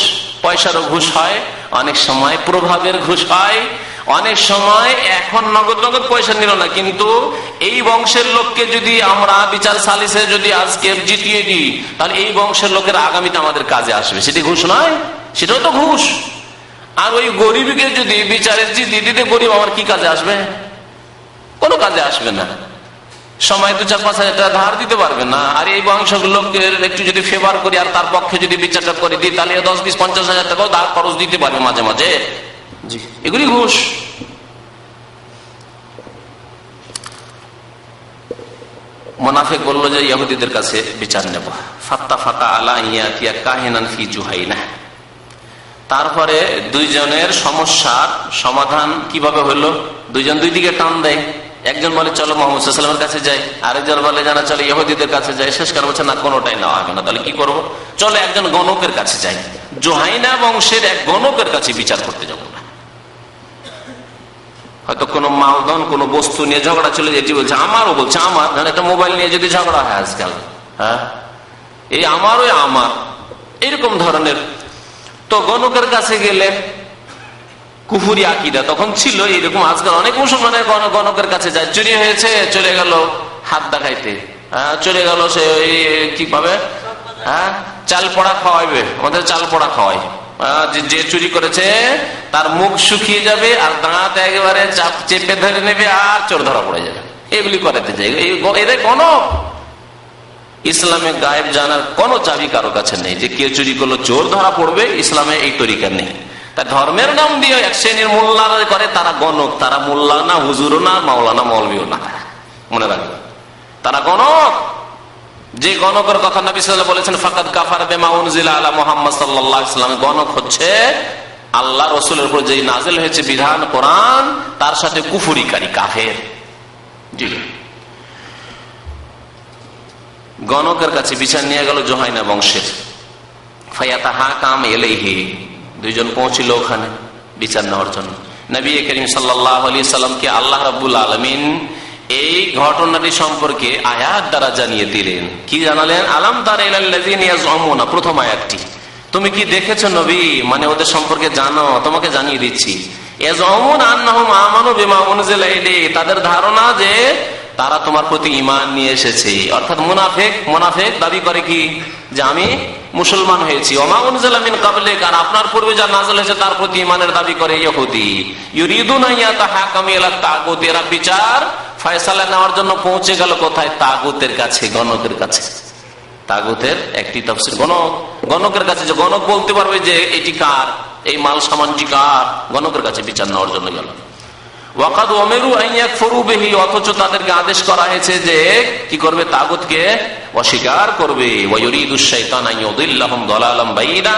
পয়সারও ঘুষ হয়, অনেক সময় প্রভাবের ঘুষ হয়, অনেক সময় এখন নগদ নগদ পয়সা নিল না, কিন্তু এই বংশের লোককে যদি আমরা বিচার সালিসে যদি আজকে জিতিয়ে দিই তাহলে এই বংশের লোকের আগামীতে আমাদের কাজে আসবে, সেটি ঘুষ নয়? সেটাও তো ঘুষ। আর ওই গরিবকে যদি বিচারে জিতিয়ে দিতে, গরিব আমার কি কাজে আসবে? কোনো কাজে আসবে না। সময় 2-4-5 হাজার টাকা ধার দিতে পারবে না। আর এই বংশগুলোকে একটু যদি ফেভার করি আর তার পক্ষে যদি বিচারটা করে দিই তাহলে 10-20-50 হাজার টাকাও ধার খরচ দিতে পারবে মাঝে মাঝে। জি, এগুলি ঘুষ। মুনাফিক বলল যে ইহুদিদের কাছে বিচার নেব। ফাত্তাফাকা আলা ইয়াতিয়া কাহিনান ফি জুহাইনা, তারপরে দুইজনের সমস্যার সমাধান কিভাবে হলো? দুইজন দুই দিকে টান দেয়। একজন বলে চলো মুহাম্মদ সাল্লাল্লাহু আলাইহি ওয়াসাল্লামের কাছে যাই, আরেকজন বলে জানা চলো ইহুদিদের কাছে যাই। শেষকার বলছে না, কোনোটাই নেওয়া হবে না। তাহলে কি করবো? চলো একজন গণকের কাছে যাই, জুহাইনা বংশের এক গণকের কাছে বিচার করতে যাবো না। হয়তো কোনো মালধন, কোনো বস্তু নিয়ে ঝগড়া চলে, যেটি বলছে আমারও, বলছে আমার, একটা মোবাইল নিয়ে যদি ঝগড়া হয় আজকাল, হ্যাঁ এই আমার ওই আমার, এরকম ধরনের। তো গণকের কাছে গেলে কুফুরি আকীদা তখন ছিল এরকম। আজকাল অনেক মুসলমানের গণকের কাছে যায়, চুরি হয়েছে চলে গেল হাত দেখাইতে, চলে গেল সে ওই কি পাবে, হ্যাঁ চাল পড়া খাওয়াইবে, আমাদের চাল পড়া খাওয়াই। যে চুরি করেছে তার মুখ শুকিয়ে যাবে আর দাঁত একেবারে চেপে ধরে নেবে আর চোর ধরা পড়ে যাবে, এগুলি করাতে যায়। এদের গণক। ইসলামে গায়েব জানার কোনো চাবি কারো কাছে নেই যে কে চুরি করলো চোর ধরা পড়বে, ইসলামে এই তরিকা নেই। তা ধর্মের নাম দিয়ে এক শ্রেণীর মোল্লা করে, তারা গণক, তারা মোল্লা না, হুজুরও না, মাওলানা মৌলভিও না, মনে রাখবে তারা গণক। যে গণকের কথা নবী সাল্লাল্লাহু আলাইহি ওয়াসাল্লাম বলেছেন ফাকাদ কাফার বিমা উনজিলা আলা মুহাম্মদ সাল্লাল্লাহু আলাইহি ওয়াসাল্লাম, গণক হচ্ছে আল্লাহ রাসূলের উপর যে নাযিল হয়েছে বিধান কোরআন, তার সাথে কুফরিকারী, কাফের। জি, গণকের কাছে বিচার নিয়ে গেল জুহাইনা বংশের। ফায়াতাহাকাম ইলাইহি, দুইজন পৌঁছিল ওখানে বিচার নেওয়ার জন্য। নবী করিম সাল্লাল্লাহু আলাইহি ওয়াসাল্লামকে আল্লাহ রাব্বুল আলামিন এই ঘটনাটি সম্পর্কে আয়াত দ্বারা জানিয়ে দিলেন। কি জানালেন? আলাম তারা ইলাল্লাযিনা ইয়াজউমুনা, প্রথম আয়াতটি, তুমি কি দেখেছো নবী, মানে ওদের সম্পর্কে জানো, তোমাকে জানিয়ে দিচ্ছি। তাদের ধারণা যে তারা তোমার প্রতি ঈমান নিয়ে এসেছে, অর্থাৎ মুনাফিক দাবি করে কি যে আমি মুসলমান হয়েছি। ওমা উনজিলা মিন ক্বাবলিক, আর আপনার পূর্বে যা নাযিল হয়েছে তার প্রতি ঈমানের দাবি করে ইহুদি। ইউরিদুনা ইয়াতাহাকামু ইলা তাগুত, এরা বিচার ফয়সালা নেওয়ার জন্য পৌঁছে গেল কোথায়? তাগুতের কাছে, গণকের কাছে। তাগুতের একটি তাফসীর গণকের কাছে, যে গণক বলতে পারবে যে এটি কার, এই মাল সামানটি কার, গণকের কাছে বিচার নেওয়ার জন্য গেল। ওয়াকাদ উমিরু আন ইয়াকফুরু বিহি, অথচ তাদেরকে আদেশ করা হয়েছে যে কি করবে? তাগুতকে অস্বীকার করবে। ওয়া ইউরিদু শাইতান আন ইউদিল্লাহুম দালালাম বাইয়িনা,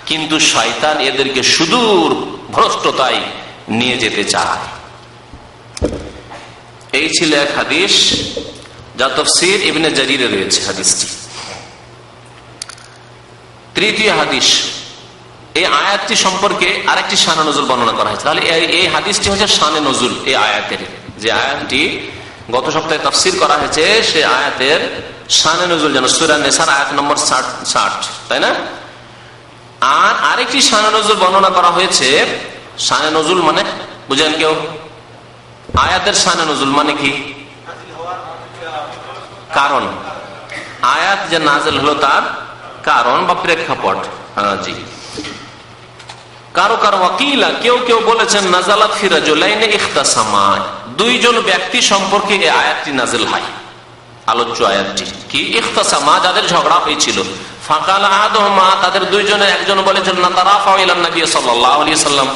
কিন্তু শয়তান এদেরকে সুদূর ভ্রষ্টতায় নিয়ে যেতে চায়। এই ছিল এক হাদিস, যা তাফসীর ইবনে জারীরে রয়েছে হাদিসটি। তৃতীয় হাদিস, এই আয়াতটি সম্পর্কে আরেকটি শানে নজুল বর্ণনা করা হয়েছে। তাহলে এই হাদিসটি হচ্ছে শানে নজুল এই আয়াতের, যে আয়াতটি গত সপ্তাহে তাফসীর করা হয়েছে, সে আয়াতের শানে নজুল যেন সূরা নিসার আয়াত নম্বর 60, তাই না? আর আরেকটি শানে নজুল বর্ণনা করা হয়েছে। শানে নজুল মানে বুঝেন কেউ? আয়াতের শানে নজুল মানে কি? কারণ, আয়াত যে নাযিল হলো তার কারণ বা প্রেক্ষাপট। জি, কারো ওয়াকিলা, কেউ বলেছেন নাযালাত ফি রাজুলাইনি ইখতাসামা, দুইজন ব্যক্তি সম্পর্কে এই আয়াতটি নাযিল হয়। আলোচ্য আয়াতটি কি? ইখতাসামা, যাদের ঝগড়া হয়েছিল। ফাকাল আহাদুহুমা, তাদের দুইজনের একজন বলেছেন নাতারাফা ইলান নবী সাল্লাল্লাহু আলাইহি ওয়াসাল্লাম,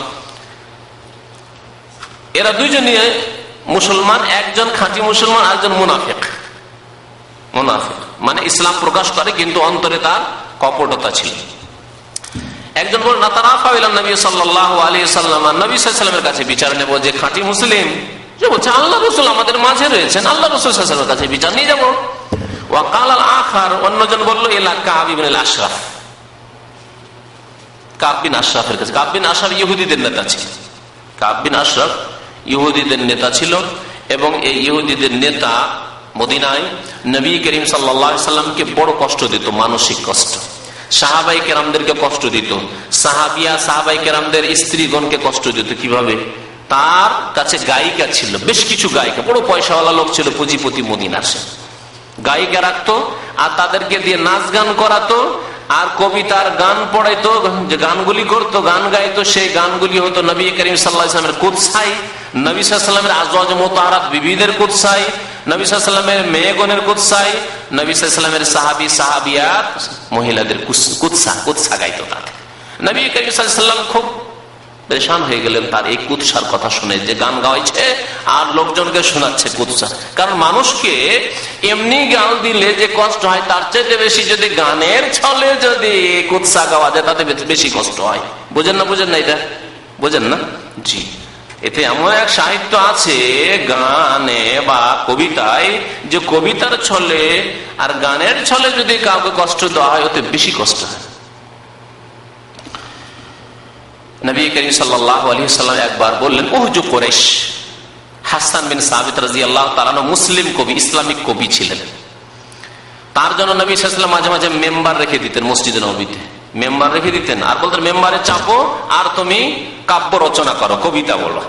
এরা দুইজনই মুসলমান, একজন খাঁটি মুসলমান, একজন মুনাফিক মানে ইসলাম প্রকাশ করে কিন্তু অন্তরে তার কপটতা ছিল। একজন বলে নাতারাফা ইলান নবী সাল্লাল্লাহু আলাইহি ওয়াসাল্লাম, নবী সাল্লাল্লাহু আলাইহি ওয়াসাল্লামের কাছে বিচার নেব, যে খাঁটি মুসলিম, যে বলছে আল্লাহ রাসূল আমাদের মাঝে রয়েছেন, আল্লাহ রাসূল সাল্লাল্লাহু আলাইহি ওয়াসাল্লামের কাছে বিচার নিয়ে যাব। ওয়া ক্বাল আল আখার, অন্যজন বলল ইলা কাব ইবনে আশরাফ, কাব বিন আশরাফের কাছে। কাব বিন আশরাফ ইহুদিদের নেতা ছিল। কাব বিন আশরাফ ইহুদিদের নেতা ছিল, এবং এই ইহুদিদের নেতা মদিনায় নবী করিম সাল্লাল্লাহু আলাইহি ওয়াসাল্লামকে বড় কষ্ট দিত, মানসিক কষ্ট। সাহাবাই কেরামদেরকে কষ্ট দিত, সাহাবাই কেরামদের স্ত্রীগণকে কষ্ট দিত। কিভাবে? তার কাছে গায়িকা ছিল, বেশ কিছু গায়িকা, বড় পয়সাওয়ালা লোক ছিল, পুঁজিপতি মদিনার, সে গায়িকা রাখতো, আর তাদেরকে দিয়ে নাচ গান করাতো, আর কবিতার গান পড়াইতো, যে গানগুলি করতো, গান গাইতো, সেই গানগুলি হতো নবী করিম সাল্লাল্লাহু আলাইহি ওয়াসাল্লামের কুদসাই, নবী সাল্লাল্লাহু আলাইহি ওয়াসাল্লামের আজওয়াজ মুতাহহারাত বিবিদের কুদসাই, নবী সাল্লাল্লাহু আলাইহি ওয়াসাল্লামের মেয়েগণের কুদসাই, নবী সাল্লাল্লাহু আলাইহি ওয়াসাল্লামের সাহাবিয়াত মহিলাদের কুদসা গাইতো। তাদের নবী করিম সাল্লাল্লাহু আলাইহি ওয়াসাল্লাম খুব পেরেশান হয়ে গেলেন তার এই কুদসার কথা শুনে, যে গান গাইছে আর লোকজনকে শোনাচ্ছে কুদসা। কারণ মানুষকে এমনি গান দিলে যে কষ্ট হয়, তার চেয়ে বেশি যদি গানের ছলে যদি কুদসা গাওয়া যায়, তাতে বেশি কষ্ট হয়। বুঝেন না এটা? বোঝেন না? জি, এতে এমন এক সাহিত্য আছে গানে বা কবিতায়, যে কবিতার ছলে আর গানের ছলে যদি কাউকে কষ্ট দেওয়া হয়, ওতে বেশি কষ্ট হয়। নবী করিম সাল্লাল্লাহু আলাইহি ওয়াসাল্লাম একবার বললেন, ওহজু কুরাইশ। হাসান বিন সাবিত রাদিয়াল্লাহু তাআলা মুসলিম কবি, ইসলামিক কবি ছিলেন। তার জন্য নবী সাল্লাল্লাহু আলাইহি ওয়াসাল্লাম মাঝে মাঝে মেম্বার রেখে দিতেন, মসজিদে নববীতে মেম্বার রেখে দিতেন, আর বলতেন মেম্বারে চাপো আর তুমি কাব্য রচনা করো, কবিতা বলো।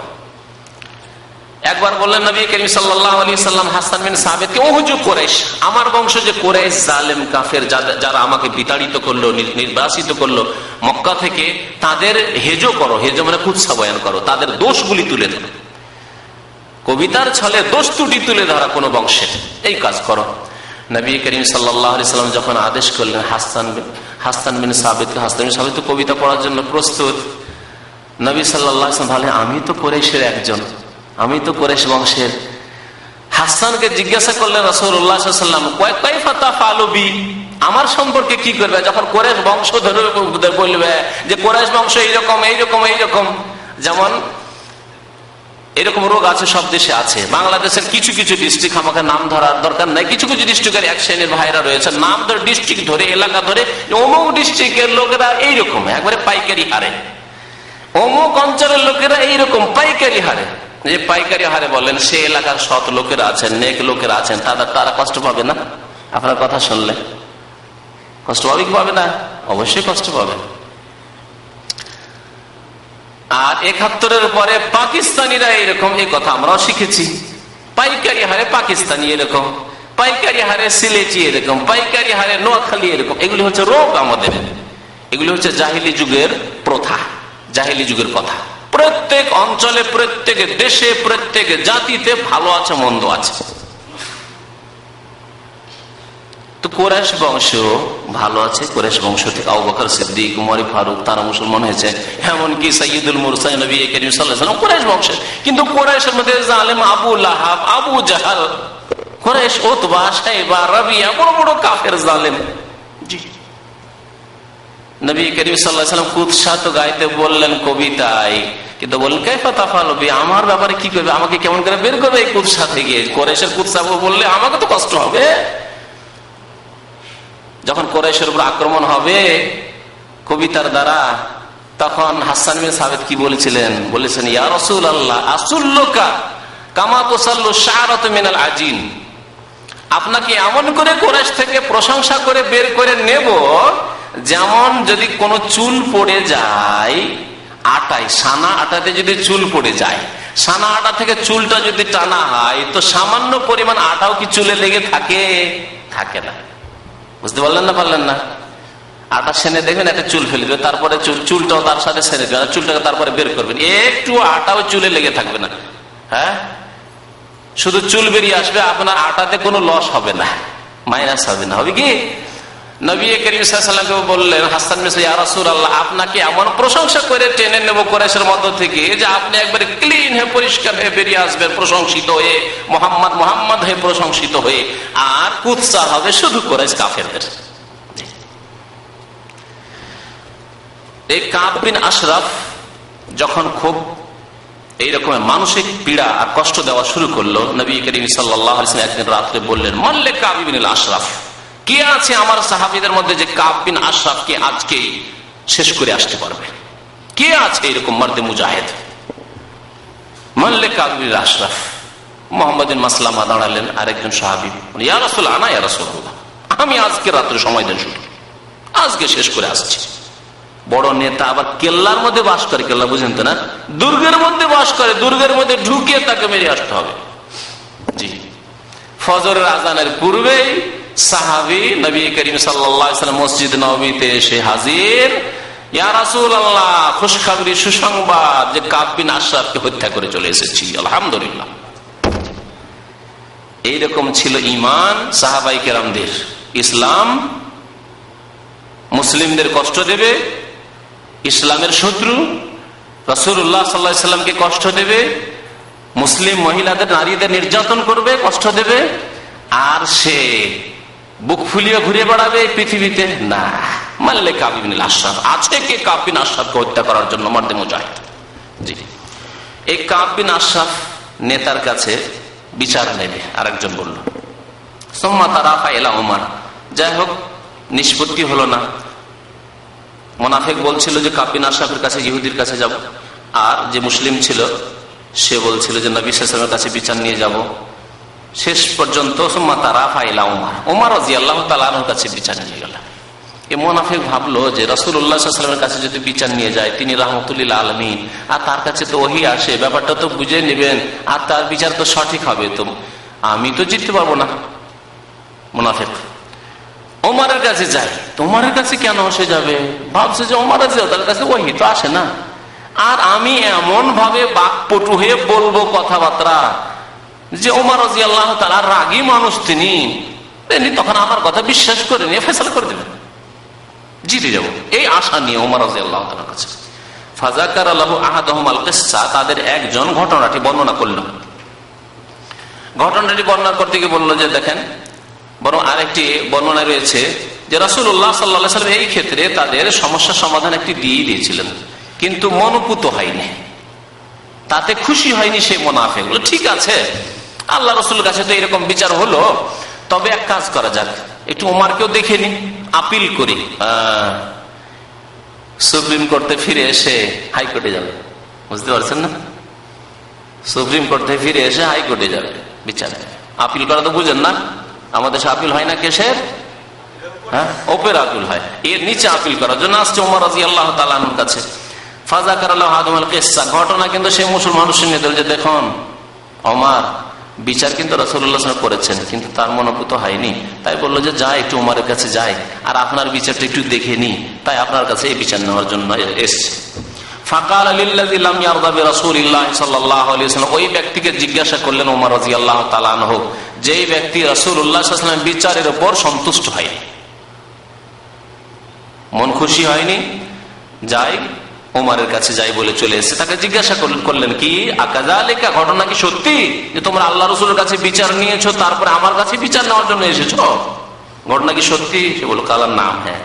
একবার বললেন নবী করিম সাল্লাল্লাহু আলাইহি ওয়াসাল্লাম হাসান বিন সাবিতকে, ওহজু কুরাইশ, আমার বংশ যে কুরাইশ জালেম কাফের, যারা আমাকে বিতাড়িত করলো, নির্বাসিত করলো মক্কা থেকে, তাদের হেজো করো, হেজো মানে কুৎসা বয়ান করো, তাদের দোষগুলি তুলে ধরো, কবিতার ছলে দোষ ত্রুটি তুলে ধরা কোন বংশের, এই কাজ করো। নবী করিম সাল্লাল্লাহু আলাইহি ওয়াসাল্লাম যখন আদেশ করলেন হাসান বিন সাবিত কবিতা পড়ার জন্য প্রস্তুত, নবী সাল্লাল্লাহু আলাইহি ওয়াসাল্লাম বলেন, আমি তো কুরাইশের একজন, আমি তো কুরাইশ বংশের। হাসানকে জিজ্ঞাসা করলেন রাসূলুল্লাহ সাল্লাল্লাহু আলাইহি ওয়াসাল্লাম, কাইফা তাফআলু বি, আমার সম্পর্কে কি করবে? যখন কুরাইশ বংশ ধরে বলবে যে কুরাইশ বংশ এইরকম, যেমন এরকম রোগ আছে, সব দেশে আছে। বাংলাদেশের কিছু কিছু ডিস্ট্রিক্ট, আমাকে নাম ধরার দরকার নাই, কিছু কিছু ডিস্ট্রিক্টের এক শ্রেণীর ভাইরা রয়েছে, নাম ধরে ডিস্ট্রিক্ট ধরে এলাকা ধরে অমুক ডিস্ট্রিক্টের লোকেরা এইরকম, একবারে পাইকারি হারে, অমুক অঞ্চলের লোকেরা এইরকম পাইকারি হারে। যে পাইকারি হারে বলেন, সে এলাকার সৎ লোকেরা আছেন, নেক লোকেরা আছেন, তারা কষ্ট পাবে না? আপনার কথা শুনলে কষ্ট পাবে কি পাবে না? অবশ্যই কষ্ট পাবে। আর 71-এর পরে পাকিস্তানিরা এরকম, এই কথা আমরাও শিখেছি। পাইকারি হারে পাকিস্তানি এরকম, পাইকারি হারে সিলেটি এরকম, পাইকারি হারে নোয়াখালী এরকম। এগুলি হচ্ছে রোগ আমাদের, এগুলি হচ্ছে জাহিলি যুগের প্রথা, জাহিলি যুগের কথা। প্রত্যেক অঞ্চলে, প্রত্যেক দেশে, প্রত্যেক জাতিতে ভালো আছে, মন্দ আছে। তো কুরাইশ বংশ ভালো আছে, কুরাইশ বংশ থেকে আবু বকর সিদ্দিক, উমর ফারুক তারা মুসলমান হয়েছে, এমনকি সাইয়্যিদুল মুরসালিন নবী করিম সাল্লাল্লাহু আলাইহি ওয়াসাল্লাম কুরাইশ বংশের। কিন্তু কুরাইশের মধ্যে জালেম আবু লাহাব, আবু জাহাল, কুরাইশ উতবা, শাইবা, রাবিয়া, বড় বড় কাফের জালেম। জি, নবী করিম সাল্লাল্লাহু আলাইহি ওয়াসাল্লাম কুৎসা তো গাইতে বললেন কবিতায়, কিন্তু বললেন কাইফা তাফালু বি, আমার ব্যাপারে কি করবে, আমাকে কেমন করে বের করবে এই কুৎসা থেকে? কুরাইশের কুৎসা বললে আমাকে তো কষ্ট হবে। যখন কুরাইশের উপর আক্রমণ হবে কবিতার দ্বারা, তখন হাসান বিন সাবিত কি বলেছিলেন? বলেছেন, ইয়া রাসূলুল্লাহ আসুল্লুকা কামা তুসাল্লু শা'রাতু মিনাল আজিন, আপনাকে এমন করে কুরাইশ থেকে প্রশংসা করে বের করে নেব, যেমন যদি কোনো চুল পড়ে যায় আটায়, সানা আটাতে যদি চুল পড়ে যায়, সানা আটা থেকে চুলটা যদি টানা হয়, তো সামান্য পরিমাণ আটাও কি চুলে লেগে থাকে? থাকে না। বুঝতে পারলেন না? পারলেন না? আটা সেনে দেখবেন, একটা চুল ফেলে দেবে, তারপরে চুলটাও তার সাথে সেনে দেবেন, চুলটাকে তারপরে বের করবেন, একটু আটাও চুলে লেগে থাকবে না। হ্যাঁ, শুধু চুল বেরিয়ে আসবে, আপনার আটাতে কোনো লস হবে না, মাইনাস হবে না। হবে কি? নবী করিম সাল্লাল্লাহু আলাইহি ওয়াসাল্লাম বললেন, হাসান বিন সাবিত, ইয়া রাসূলুল্লাহ আপনাকে এমন প্রশংসা করে টেনে নেব কুরাইশের মধ্য থেকে, যে আপনি একবারে ক্লিন হয়ে, পরিষ্কার হয়ে বেরিয়ে আসবেন, প্রশংসিত হয়ে, মোহাম্মদ মোহাম্মদ হয়ে প্রশংসিত হয়ে, আর কুৎসা হবে শুধু কুরাইশ কাফেরদের। এই কাব বিন আশরাফ যখন খুব এইরকম মানসিক পীড়া আর কষ্ট দেওয়া শুরু করলো, নবী করিম সাল্লাল্লাহু আলাইহি ওয়াসাল্লাম একদিন রাত্রে বললেন, মাল্লে কাব বিন আশরাফ, কে আছে আমার সাহাবীদের মধ্যে যে কাব বিন আশরাফকে আজকে শেষ করে আসতে পারবে? কে আছে এরকম মর্দে মুজাহিদ? মাল্লে কাব বিন আশরাফ। মুহাম্মদ বিন মাসলামা দাঁড়ালেন, আরেকজন সাহাবী, ইয়া রাসূল আনা, ইয়া রাসূলুল্লাহ, আমি আজকে রাত্রে সময় দেন, শুধু আজকে শেষ করে আসছি। বড় নেতা আবার কেল্লার মধ্যে বাস করে, কেল্লা বুঝেন তো না, দুর্গের মধ্যে বাস করে, দুর্গের মধ্যে ঢুকে তাকে মেরে আসতে হবে। জি, ফজরের আজানের পূর্বেই সাহাবী নবী করিম সাল্লাল্লাহু আলাইহি ওয়াসাল্লাম মসজিদ নববীতে এসে হাজির। ইয়া রাসূলুল্লাহ, খুশখবরি, সুসংবাদ, যে কাব বিন আশরাফকে হত্যা করে চলে এসেছি, আলহামদুলিল্লাহ। এইরকম ছিল ঈমান সাহাবায়ে কেরামদের। ইসলাম মুসলিমদের কষ্ট দেবে, ইসলামের শত্রু রাসূলুল্লাহ সাল্লাল্লাহু আলাইহি ওয়াসাল্লামকে কষ্ট দেবে, মুসলিম মহিলাদের, নারীদের নির্যাতন করবে, কষ্ট দেবে, আর সে বুক ফুলিয়ে ঘুরে বেড়াবে পৃথিবীতে না। মাল্লে কাব বিন আশরাফ, আছে কে কাব বিন আশরাফকে হত্যা করার জন্য মর্দে মুজাহিদ? জি, এই কাব বিন আশরাফ নেতার কাছে বিচার নেবে। আরেকজন বলল, সুম্মা তারাফা ইলা উমর, যাই হোক নিষ্পত্তি হলো না। মুনাফিক বলছিল যে কাব বিন আশরাফের কাছে, ইহুদির কাছে যাব, আর যে মুসলিম ছিল সে বলছিল যে নবী সাল্লাল্লাহু আলাইহি ওয়াসাল্লামের কাছে বিচার নিয়ে যাব। শেষ পর্যন্ত সুম্মা তারাফা ইলা উমর, উমর রাদিয়াল্লাহু তাআলা আনহুর কাছে বিচার নিয়ে গেল। এই মুনাফিক ভাবলো যে রাসূলুল্লাহ সাল্লাল্লাহু আলাইহি ওয়াসাল্লামের কাছে যদি বিচার নিয়ে যায়, তিনি রাহমাতুল লিল আলামিন, আর তার কাছে তো ওহী আসে, ব্যাপারটা তো বুঝে নেবেন, আর তার বিচার তো সঠিক হবে, তো আমি তো জিততে পারবো না। মুনাফিক ওমরের কাছে যায়, তোমার কাছে কেন সে যাবে? ভাবছে যে ওমর রাদিয়াল্লাহু কাছে ওহী তো আসে না, আর আমি এমন ভাবে বাকপটু হয়ে বলবো কথাবার্তা যে ওমর রাদিয়াল্লাহু তাআলা রাগী মানুষ, তিনি তখন আমার কথা বিশ্বাস করে নিয়ে ফয়সালা করে দেবেন, জিতে যাবো, এই আশা নিয়ে ওমর রাদিয়াল্লাহু তাআলার কাছে। ফাযাকারা লাহু আহাদুহুম আল কিসসা, তাদের একজন ঘটনাটি বর্ণনা করল। ঘটনাটি বর্ণনা করতে গিয়ে বলল যে দেখেন, বরং আরেকটি বর্ণনা রয়েছে যে রাসূলুল্লাহ সাল্লাল্লাহু আলাইহি ওয়াসাল্লাম এই ক্ষেত্রে তাদের সমস্যা সমাধান একটি দিয়ে দিয়েছিলেন, কিন্তু মনোপুত হয়নি, তাতে খুশি হয়নি সেই মুনাফিক। ঠিক আছে, আল্লাহ রাসূলের কাছে তো এরকম বিচার হলো, তবে এক কাজ করা যাক, একটু ওমরকেও দেখে নি, আপিল করি, সুপ্রিম কোর্টে ফিরে এসে হাইকোর্টে যাবে। বুঝতে পারছেন না? সুপ্রিম কোর্ট থেকে ফিরে এসে হাইকোর্টে যাবে বিচার। আপিল করা তো বুঝেন না, আমাদের দেশে আপিল হয় না কেসের, হ্যাঁ, ওপের আপিল হয়, এর নিচে আপিল করার জন্য আসছে ওমর রাদিয়াল্লাহু তাআলা আনহুর কাছে। ফাযাকারাল্লাহু হাদিমাল কিসসা, ঘটনা কিন্তু সেই মুসলমান শুনিয়ে দিল যে দেখুন ওমর বিচার কিন্তু রাসূলুল্লাহ সাল্লাল্লাহু আলাইহি ওয়াসাল্লাম করেছেন, কিন্তু তার মনোভূত হয়নি, তাই বললো যে যাই একটু ওমরের কাছে যাই আর আপনার বিচারটা একটু দেখে নি, তাই আপনার কাছে এই বিচার নেওয়ার জন্য এসছে। ফাকাল লিল্লাযী লাম ইয়ারদা বিরাসূলিল্লাহ সাল্লাল্লাহু আলাইহি ওয়াসাল্লাম, ওই ব্যক্তিকে জিজ্ঞাসা করলেন ওমর রাদিয়াল্লাহু তাআলা আনহু, যেই ব্যক্তি রাসূলুল্লাহ সাল্লাল্লাহু আলাইহি ওয়াসাল্লাম বিচারের উপর সন্তুষ্ট হয়নি, মন খুশি হয়নি, যাই ওমরের কাছে যাই বলে চলে এসেছে। তাকে জিজ্ঞাসা করলেন কি আকাযালিকা, ঘটনা কি সত্যি যে তোমরা আল্লাহ রাসূলের কাছে বিচার নিয়েছো, তারপরে আমার কাছে বিচার নেওয়ার জন্য এসেছো, ঘটনা কি সত্যি? সে বলল কালার নাম, হ্যাঁ।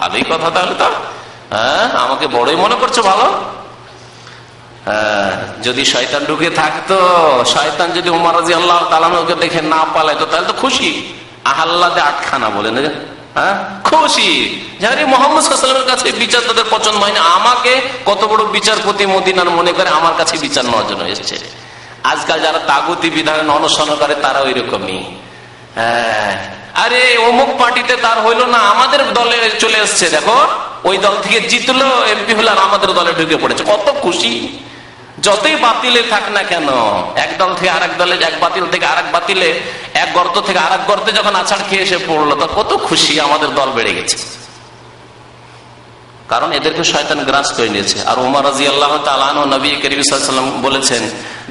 ভালোই কথা, তাহলে তো আমাকে বড়ই মনে করছে ভালো। যদি শয়তান ঢুকে থাকতো, শয়তান যদি ওমর রাদিয়াল্লাহু তাআলা আনহুকে দেখে না পালাইতো, তাহলে তো খুশি, আহাল্লাদে আটখানা বলে না, খুশি যে মুহাম্মদ সাল্লাল্লাহু আলাইহি ওয়াসাল্লামের কাছে বিচার তাদের পছন্দ হয়নি, আমাকে কত বড় বিচারপতি মদিনার মনে করে আমার কাছে বিচার নেওয়ার জন্য এসেছে। আজকাল যারা তাগুতি বিধানের অনুসরণ করে তারা ওই রকমই, আরে অমুক পার্টিতে তার হইলো না, আমাদের দলে চলে এসছে, দেখো ওই দল থেকে জিতলো, এমপি হলো আর আমাদের দলে ঢুকে পড়েছে, কত খুশি। যতই বাতিলে থাক না কেন, এক দল থেকে আরেক দলে, এক বাতিল থেকে আরেক বাতিলে, এক গর্ত থেকে আরেক গর্তে যখন আছাড় খেয়ে এসে পড়লো, তো কত খুশি, আমাদের দল বেড়ে গেছে, কারণ এদেরকে শয়তান গ্রাস করে নিয়েছে। আর ওমর রাদিয়াল্লাহু তাআলা আনহু, নবী করিম সাল্লাল্লাহু আলাইহি ওয়াসাল্লাম বলেছেন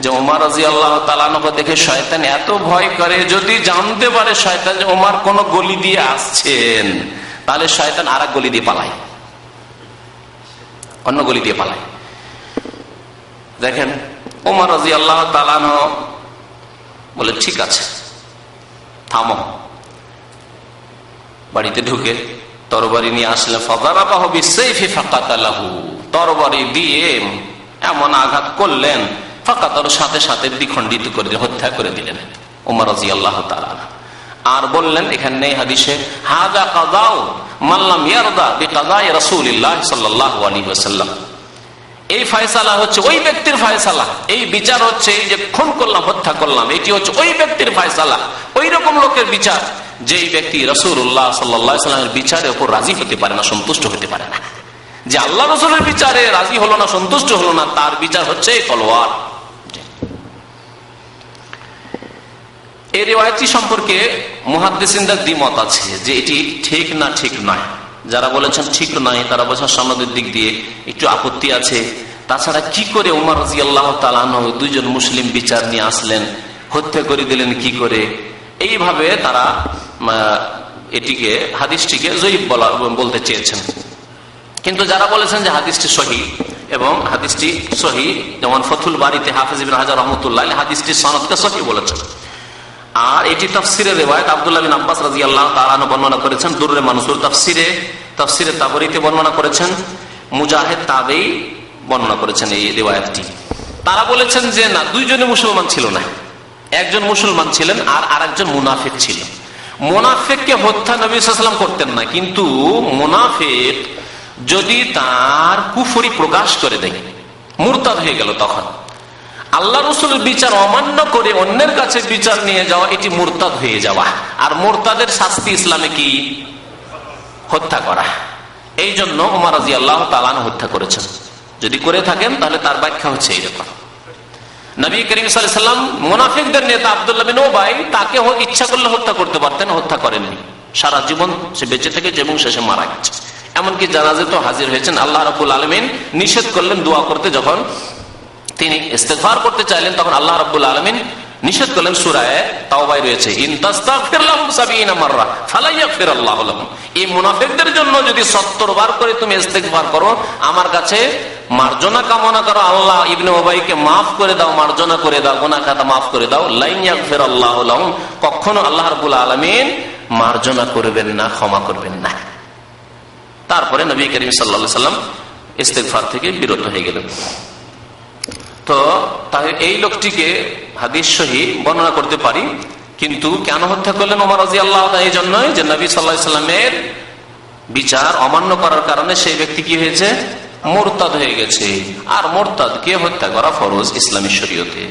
যে ওমর রাদিয়াল্লাহু তাআলা আনহুকে দেখে শয়তান এত ভয় করে, যদি জানতে পারে শয়তান যে ওমর কোন গলি দিয়ে আসছেন, তাহলে শয়তান আরেক গলি দিয়ে পালায়, অন্য গলি দিয়ে পালায়। দেখেন ওমর রাদিয়াল্লাহু তাআলা আনহু বলে ঠিক আছে থামো, বাড়িতে ঢুকে তরবারি নিয়ে আসলেন, ফাদারাবাহু বিসাইফি ফাকাতালাহু, তরবারি দিয়ে এমন আঘাত করলেন, ফাকাতার সাথে সাথে দ্বিখণ্ডিত করে দিলেন, হত্যা করে দিলেন ওমর রাদিয়াল্লাহু তাআলা। আর বললেন এখানে নেই হাদিসে, হাযা কাযাউ মান লাম ইয়ারদা বিকাযাই রাসূলিল্লাহ সাল্লাল্লাহু আলাইহি ওয়াসাল্লাম, এই ফয়সালা হচ্ছে ওই ব্যক্তির ফয়সালা, এই বিচার হচ্ছে এই যে খুন করলাম, হত্যা করলাম, এটি হচ্ছে ওই ব্যক্তির ফয়সালা, ওই রকম লোকের বিচার যেই ব্যক্তি রাসূলুল্লাহ সাল্লাল্লাহু আলাইহি ওয়াসাল্লামের বিচারের উপর রাজি হতে পারে না, সন্তুষ্ট হতে পারে না, যে আল্লাহ রাসূলের বিচারে রাজি হলো না, সন্তুষ্ট হলো না, তার বিচার হচ্ছে তলোয়ার। এই রিওয়ায়াতটি সম্পর্কে মুহাদ্দিসিনদের দ্বিমত আছে যে এটি ঠিক না ঠিক নয়। যারা বলেছেন ঠিক নয়, তারা বলছেন সনদের দিক দিয়ে একটু আপত্তি আছে, তাছাড়া কি করে ওমর রাদিয়াল্লাহু তাআলা আনহু দুইজন মুসলিম বিচার নিয়ে আসলেন, হত্যা করে দিলেন কি করে, এইভাবে তারা এটিকে হাদিসটিকে যঈফ বলতে চেয়েছেন। কিন্তু যারা বলেছেন যে হাদিসটি সহিহ, এবং হাদিসটি সহিহ, যেমন ফতুল বারীতে হাফেজ ইবনে হাজার রাহমাতুল্লাহ আলাইহি হাদিসটির সনদকে সহিহ বলেছেন। আর এটি তাফসিরের রিওয়ায়াত আব্দুল্লাহ বিন আব্বাস রাদিয়াল্লাহু তাআলা আনহু বর্ণনা করেছেন, দুররে মানসুর তাফসিরে তাবরীতে বর্ণনা করেছেন, মুজাহিদ তাবেঈ বর্ণনা করেছেন এই রিওয়ায়াতটি। তারা বলেছেন যে না, দুইজনে মুসলমান ছিল না, একজন মুসলমান ছিলেন আর আরেকজন মুনাফিক ছিল। মুনাফিককে হত্যা নবী সাল্লাল্লাহু আলাইহি ওয়াসাল্লাম করতেন না, কিন্তু মুনাফিক যদি তার কুফরি প্রকাশ করে দেয়, মুরতাদ হয়ে গেল, তখন আল্লাহ রাসূলের বিচার অমান্য করে অন্যের কাছে বিচার নিয়ে যাওয়া, এটি মুরতাদ হয়ে যাওয়া। আর মুরতাদের শাস্তি ইসলামে কি? হত্যা করা। এই জন্য ওমর রাদিয়াল্লাহু তাআলা আনহু হত্যা করেছেন। যদি করে থাকেন তাহলে তার ব্যাখ্যা হচ্ছে এইরকম। নবী করিম সাল্লাল্লাহু আলাইহি ওয়াসাল্লাম মুনাফিকদের নেতা আব্দুল্লাহ বিন উবাই, তাকে ইচ্ছা করলে হত্যা করতে পারতেন, হত্যা করেননি। সারা জীবন সে বেঁচে থেকেছে এবং শেষে মারা গেছে। এমনকি জানাজে তো হাজির হয়েছেন। আল্লাহ রাব্বুল আলামিন নিষেধ করলেন দোয়া করতে, যখন তিনি ইস্তেগফার করতে চাইলেন তখন আল্লাহ রাব্বুল আলামিন নিষেধ করলেন। সূরা তাওবায় রয়েছে, ইন তাস্তাগফির লাহুম 70 মাররা ফালা ইয়াগফিরুল্লাহু লাহুম। এই মুনাফিকদের জন্য যদি 70 বার করে তুমি ইস্তেগফার করো, আমার কাছে মার্জনা কামনা করো, আল্লাহ ইবনে উবাইকে মাফ করে দাও, মার্জনা করে দাও, গুনাহ খাতা মাফ করে দাও, লা ইয়াগফিরুল্লাহু লাহুম, কখনো আল্লাহ রাব্বুল আলামিন মার্জনা করবেন না, ক্ষমা করবেন না। তারপরে নবী করিম সাল্লাল্লাহু আলাইহি ওয়াসাল্লাম ইস্তেগফার থেকে বিরত হয়ে গেলেন। তো তাহলে এই লোকটিকে হাদিস সহিহ বর্ণনা করতে পারি, কিন্তু কেন হত্যা করলেন ওমর রাদিয়াল্লাহু তাআলা? এই জন্যই যে নবী সাল্লাল্লাহু আলাইহি ওয়াসাল্লামের বিচার অমান্য করার কারণে সেই ব্যক্তি কি হয়েছে? মুরতাদ হয়ে গেছে। আর মুরতাদকে হত্যা করা ফরজ ইসলামী শরীয়তে।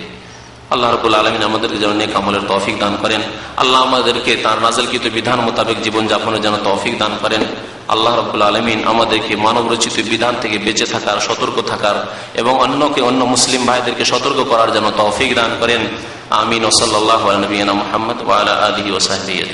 আল্লাহ রাব্বুল আলামিন আমাদেরকে যেন নেক আমলের তৌফিক দান করেন। আল্লাহ আমাদেরকে তার নাযিলকৃত বিধান মোতাবেক জীবন যাপনের জন্য তৌফিক দান করেন। আল্লাহ রাব্বুল আলামিন আমাদেরকে মানব রচিত বিধান থেকে বেঁচে থাকার, সতর্ক থাকার এবং অন্য মুসলিম ভাইদেরকে সতর্ক করার জন্য তৌফিক দান করেন। আমিন। ওয়া সাল্লাল্লাহু আলা নবিয়িনা মুহাম্মদ ওয়া আলা আলিহি ওয়া সাহবিহি।